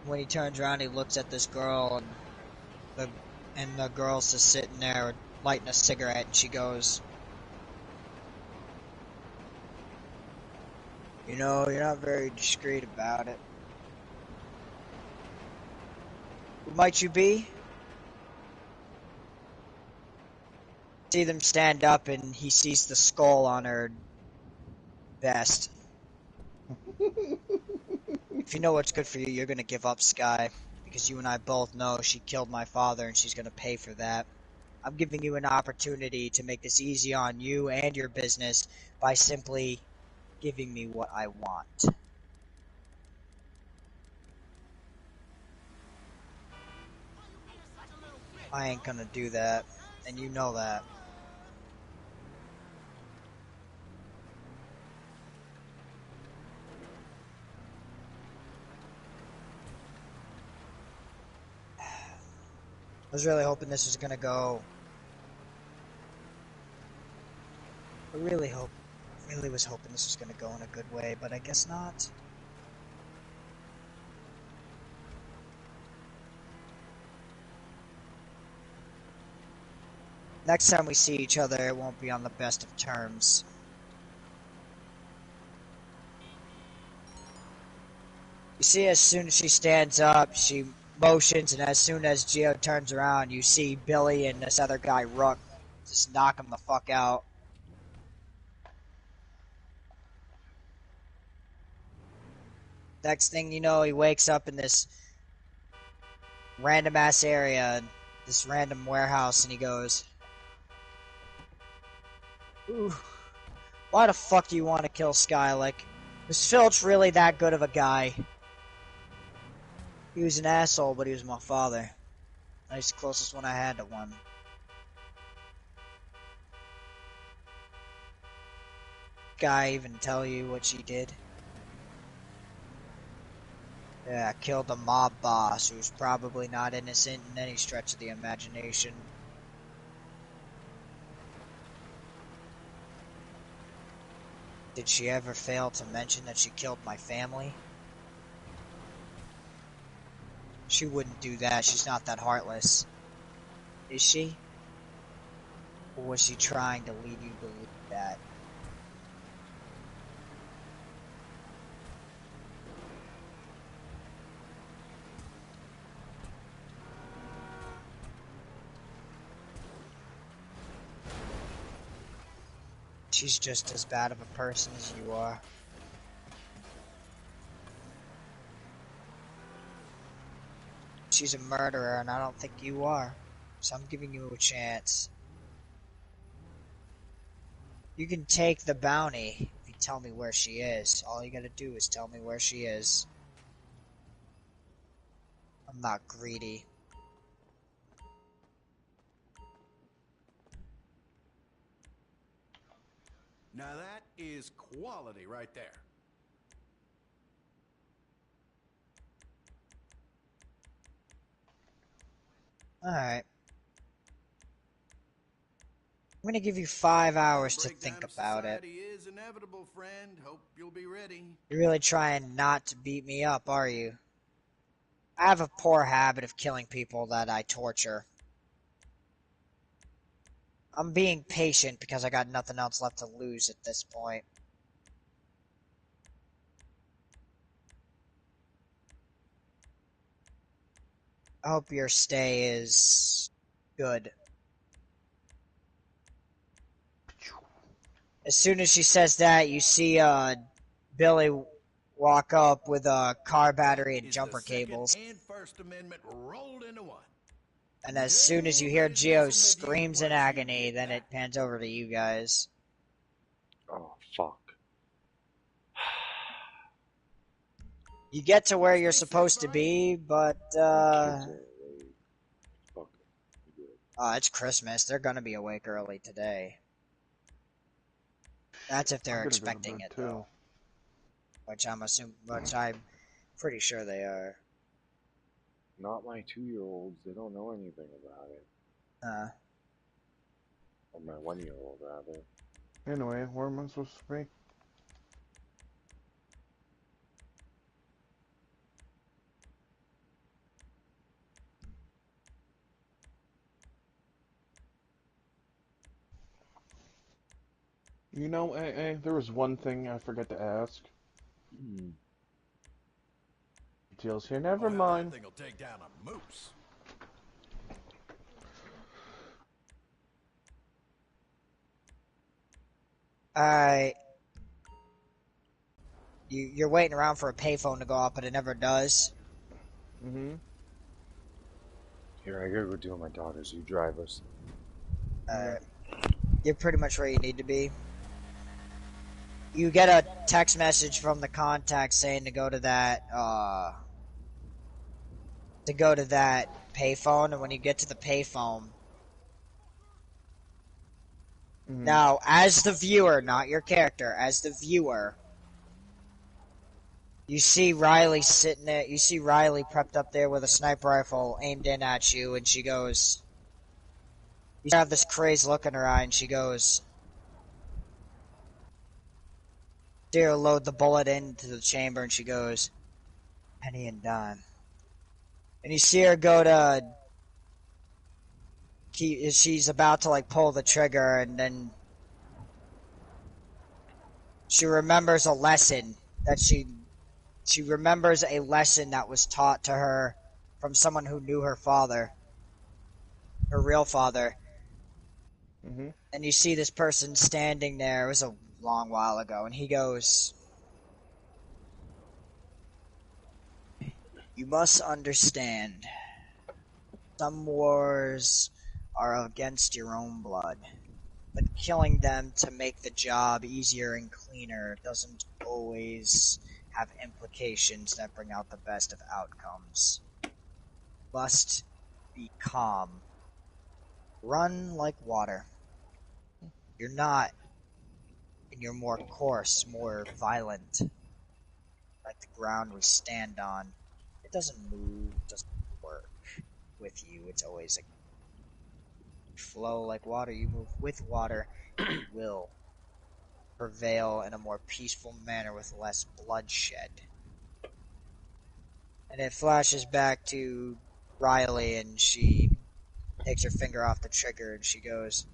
when he turns around, he looks at this girl, and the girl's just sitting there lighting a cigarette, and she goes, "You know, you're not very discreet about it. Who might you be?" See them stand up, and he sees the skull on her vest. If you know what's good for you, you're gonna give up Sky, because you and I both know she killed my father, and she's gonna pay for that. I'm giving you an opportunity to make this easy on you and your business by simply giving me what I want. I ain't gonna do that, and you know that. I was really hoping this was gonna go. I really was hoping this was gonna go in a good way, but I guess not. Next time we see each other, it won't be on the best of terms. You see, as soon as she stands up, she motions, and as soon as Gio turns around, you see Billy and this other guy, Rook, just knock him the fuck out. Next thing you know, he wakes up in this random ass area, this random warehouse, and he goes, "Ooh, Why the fuck do you want to kill Skylick? Was Filch really that good of a guy? He was an asshole, but he was my father. He's the closest one I had to one. Guy even tell you what she did? Yeah, killed the mob boss, who's probably not innocent in any stretch of the imagination. Did she ever fail to mention that she killed my family? She wouldn't do that, she's not that heartless. Is she? Or was she trying to lead you to believe that? She's just as bad of a person as you are. She's a murderer, and I don't think you are. So I'm giving you a chance. You can take the bounty if you tell me where she is. All you gotta do is tell me where she is. I'm not greedy. Now that is quality right there. Alright. I'm gonna give you 5 hours to think about it. Is inevitable, friend. Hope you'll be ready. You're really trying not to beat me up, are you? I have a poor habit of killing people that I torture. I'm being patient because I got nothing else left to lose at this point. I hope your stay is good. As soon as she says that, you see Billy walk up with a car battery and jumper cables. And First Amendment rolled into one. And as soon as you hear Gio's screams in agony, then it pans over to you guys. Oh, fuck. You get to where you're supposed to be, but, it's Christmas. They're gonna be awake early today. That's if they're expecting it, though. Which I'm pretty sure they are. Not my 2-year-olds. They don't know anything about it. Or my 1-year-old, rather. Anyway, where am I supposed to be? You know, there was one thing I forgot to ask. Jill's here. Never mind. That thing will take down a moose. Alright. You're waiting around for a payphone to go off, but it never does. Mm-hmm. Here, I gotta go deal with my daughters. You drive us. You're pretty much where you need to be. You get a text message from the contact saying to go to that payphone, and when you get to the payphone, now as the viewer, not your character, as the viewer, you see Riley sitting there. You see Riley prepped up there with a sniper rifle aimed in at you, and she goes. You have this crazed look in her eye, and she goes, "Dear, load the bullet into the chamber," and she goes, "Penny and dime." And you see her go to. She's about to like pull the trigger, and then she remembers a lesson that she remembers a lesson that was taught to her from someone who knew her father, her real father. And you see this person standing there. It was a long while ago, and he goes, "You must understand, some wars are against your own blood. but killing them to make the job easier and cleaner doesn't always have implications that bring out the best of outcomes. Must be calm. Run like water. You're not, and you're more coarse, more violent, like the ground we stand on. It doesn't move, doesn't work with you. It's always a flow like water. You move with water, you will prevail in a more peaceful manner with less bloodshed. And it flashes back to Riley, and she takes her finger off the trigger, and she goes,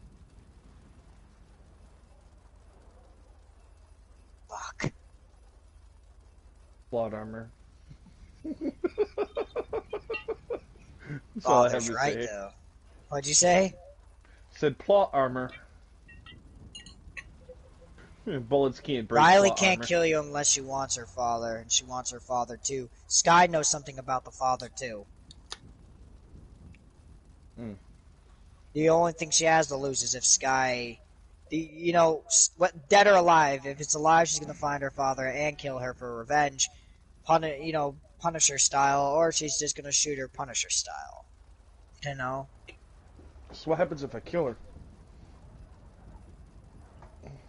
"Fuck." Plot armor. That's all I have Father's to right, say. though. What'd you say? Said plot armor. Bullets can't break Riley plot can't armor. kill you unless she wants her father, and she wants her father too. Sky knows something about the father too. Mm. The only thing she has to lose is if Sky, what dead or alive. If it's alive, she's gonna find her father and kill her for revenge, Punisher style, or she's just gonna shoot her Punisher style. You know. So what happens if I kill her?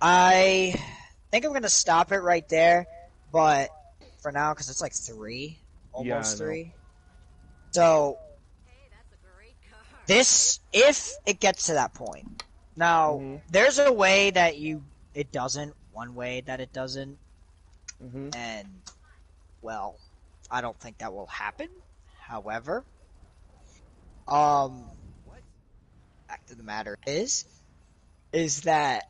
I think I'm gonna stop it right there, but for now, because it's like three, Yeah, almost I know. three. So this, if it gets to that point, now Mhm. there's a way that it doesn't, one way that it doesn't, Mhm. and well, I don't think that will happen. However, um, fact of the matter is that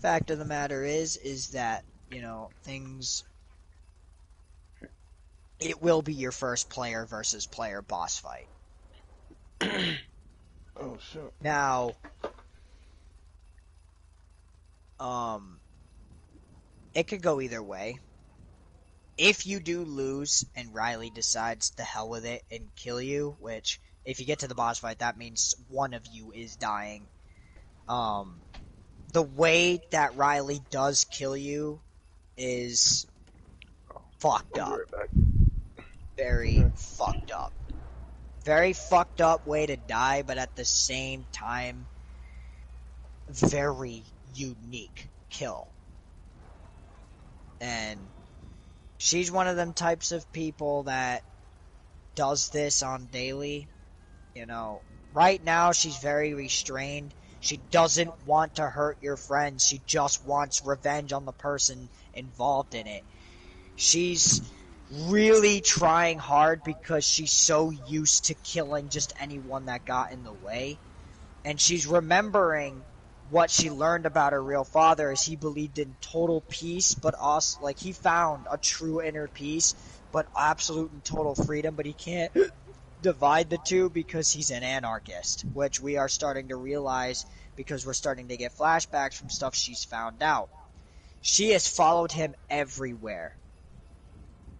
fact of the matter is that things. It will be your first player versus player boss fight. Oh shit. Now, um, it could go either way. If you do lose and Riley decides to hell with it and kill you, which if you get to the boss fight, that means one of you is dying. The way that Riley does kill you is fucked I'll be up. right back. Very Okay. fucked up. Very fucked up way to die, but at the same time, very unique kill. And she's one of them types of people that does this on daily. Right now she's very restrained. She doesn't want to hurt your friends. She just wants revenge on the person involved in it. She's really trying hard because she's so used to killing just anyone that got in the way. And she's remembering what she learned about her real father is he believed in total peace, but also like he found a true inner peace, but absolute and total freedom, but he can't divide the two because he's an anarchist, which we are starting to realize because we're starting to get flashbacks from stuff she's found out. She has followed him everywhere.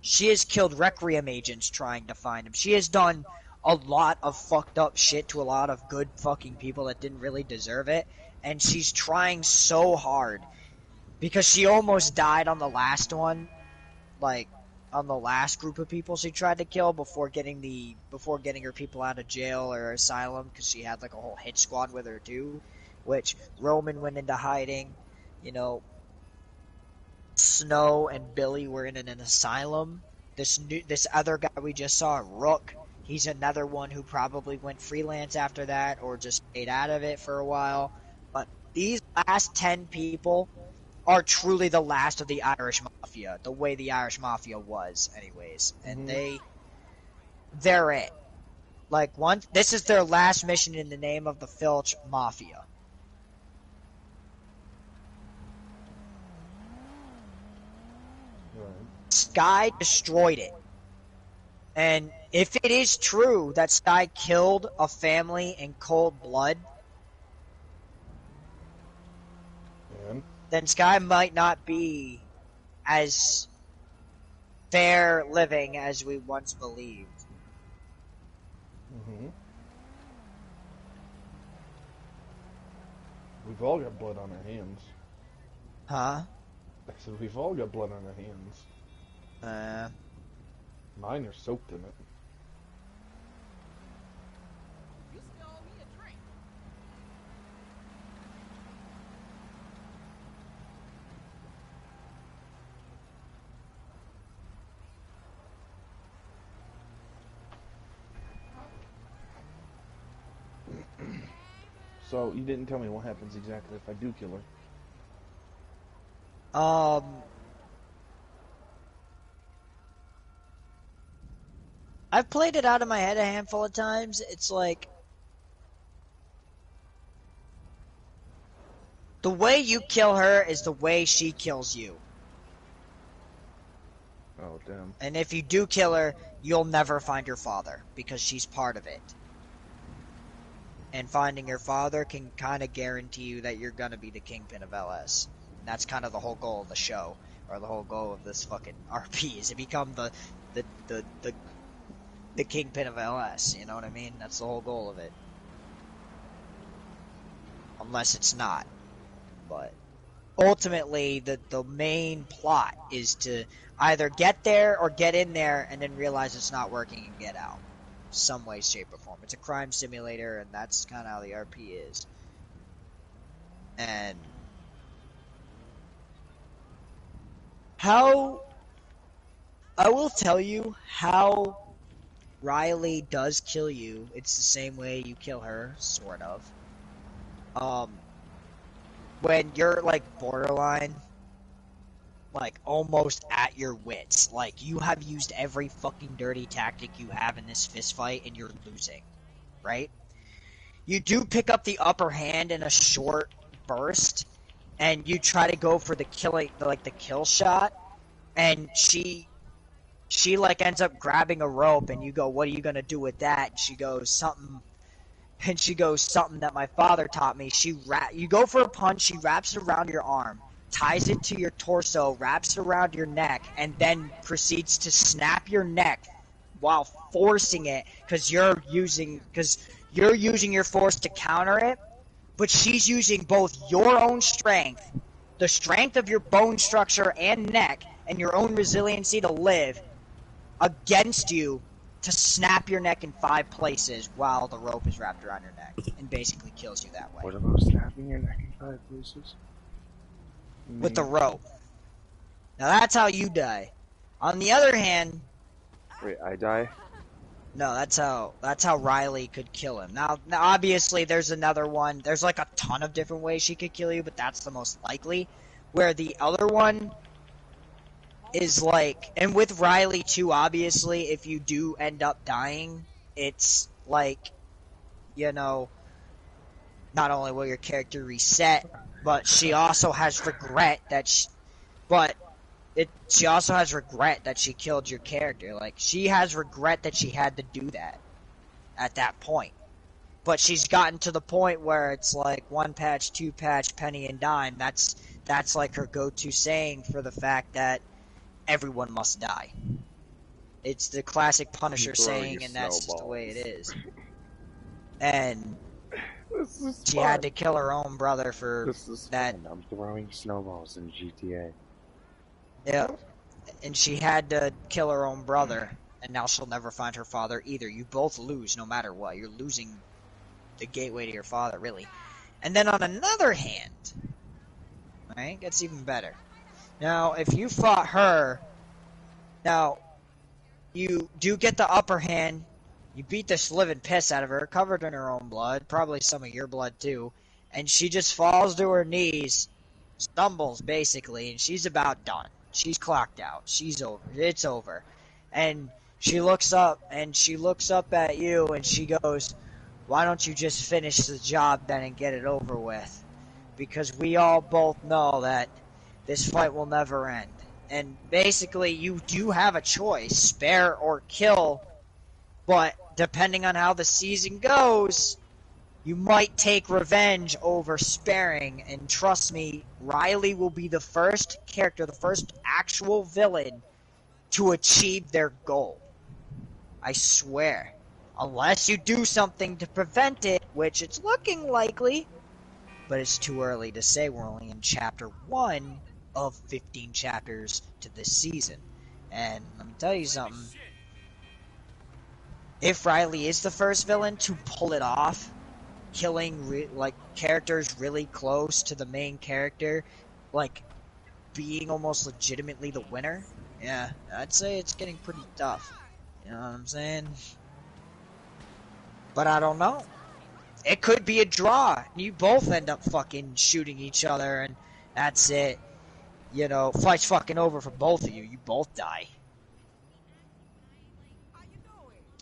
She has killed Requiem agents trying to find him. She has done a lot of fucked up shit to a lot of good fucking people that didn't really deserve it, and she's trying so hard because she almost died on the last one, like on the last group of people she tried to kill before getting her people out of jail or asylum, because she had like a whole hit squad with her too, which Roman went into hiding. You know, Snow and Billy were in an asylum. This other guy we just saw, Rook, he's another one who probably went freelance after that or just stayed out of it for a while. But these last 10 people are truly the last of the Irish Mafia, the way the Irish Mafia was, anyways. And Mhm. they're it. Like, this is their last mission in the name of the Filch Mafia. Right. Sky destroyed it. And if it is true that Sky killed a family in cold blood, And then Sky might not be as fair living as we once believed. mhm. We've all got blood on our hands. Huh? I said we've all got blood on our hands. Uh, Mine are soaked in it. You still owe me a drink. So, you didn't tell me what happens exactly if I do kill her. I've played it out of my head a handful of times. It's like the way you kill her is the way she kills you. Oh, damn. And if you do kill her, you'll never find your father because she's part of it. And finding your father can kind of guarantee you that you're gonna be the kingpin of LS. And that's kind of the whole goal of the show, or the whole goal of this fucking RP, is to become the kingpin of LS. You know what I mean? That's the whole goal of it. Unless it's not, but ultimately the main plot is to either get there or get in there and then realize it's not working and get out. Some way, shape, or form. It's a crime simulator, and that's kind of how the RP is. And how I will tell you how Riley does kill you. It's the same way you kill her, sort of. When you're like borderline, like almost at your wits, like you have used every fucking dirty tactic you have in this fist fight and you're losing, right? You do pick up the upper hand in a short burst, and you try to go for the kill shot, and she like ends up grabbing a rope, and you go, "What are you gonna do with that?" And she goes, "Something." And she goes, "Something that my father taught me." You go for a punch, she wraps it around your arm, ties it to your torso, wraps it around your neck, and then proceeds to snap your neck while forcing it because you're using your force to counter it, but she's using both your own strength, the strength of your bone structure and neck, and your own resiliency to live against you to snap your neck in 5 places while the rope is wrapped around your neck and basically kills you that way. What about snapping your neck in 5 places? With the rope. Now that's how you die. On the other hand, Wait, I die? no, that's how Riley could kill him. Now obviously there's another one. There's like a ton of different ways she could kill you, but that's the most likely. Where the other one is like, and with Riley too, obviously, if you do end up dying, it's like, you know, not only will your character reset, but she also has regret that she also has regret that she killed your character. Like, she has regret that she had to do that at that point. But she's gotten to the point where it's like 1 patch, 2 patch, penny and dime. That's like her go-to saying for the fact that everyone must die. It's the classic Punisher saying, and that's just the way it is. And she had to kill her own brother for that. Fun. I'm throwing snowballs in GTA. Yeah, and she had to kill her own brother, and now she'll never find her father either. You both lose no matter what. You're losing the gateway to your father, really. And then on another hand, right, gets even better. Now, if you fought her, now, you do get the upper hand. You beat the living piss out of her, covered in her own blood, probably some of your blood too, and she just falls to her knees, stumbles basically, and she's about done. She's clocked out. She's over. It's over. And she looks up at you and she goes, "Why don't you just finish the job then and get it over with? Because we all both know that this fight will never end." And basically, you do have a choice, spare or kill, but depending on how the season goes, you might take revenge over sparing, and trust me, Riley will be the first character, the first actual villain to achieve their goal. I swear. Unless you do something to prevent it, which it's looking likely, but it's too early to say. We're only in chapter 1 of 15 chapters to this season. And let me tell you something. If Riley is the first villain to pull it off, killing like characters really close to the main character, like being almost legitimately the winner, yeah, I'd say it's getting pretty tough. You know what I'm saying? But I don't know. It could be a draw. You both end up fucking shooting each other, and that's it. You know, fight's fucking over for both of you. You both die.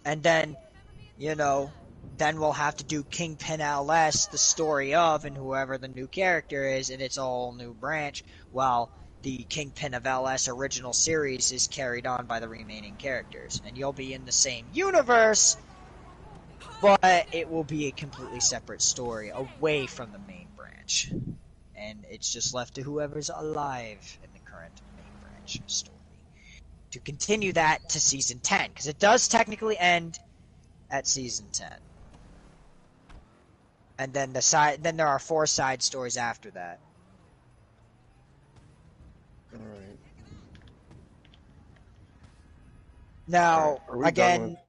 And then, you know, then we'll have to do Kingpin LS, the story of, and whoever the new character is, and it's a whole new branch, while the Kingpin of LS original series is carried on by the remaining characters. And you'll be in the same universe, but it will be a completely separate story away from the main branch. And it's just left to whoever's alive in the current main branch story to continue that to season 10, because it does technically end at season 10. And then then there are 4 side stories after that. All right. Now, Are we again, done with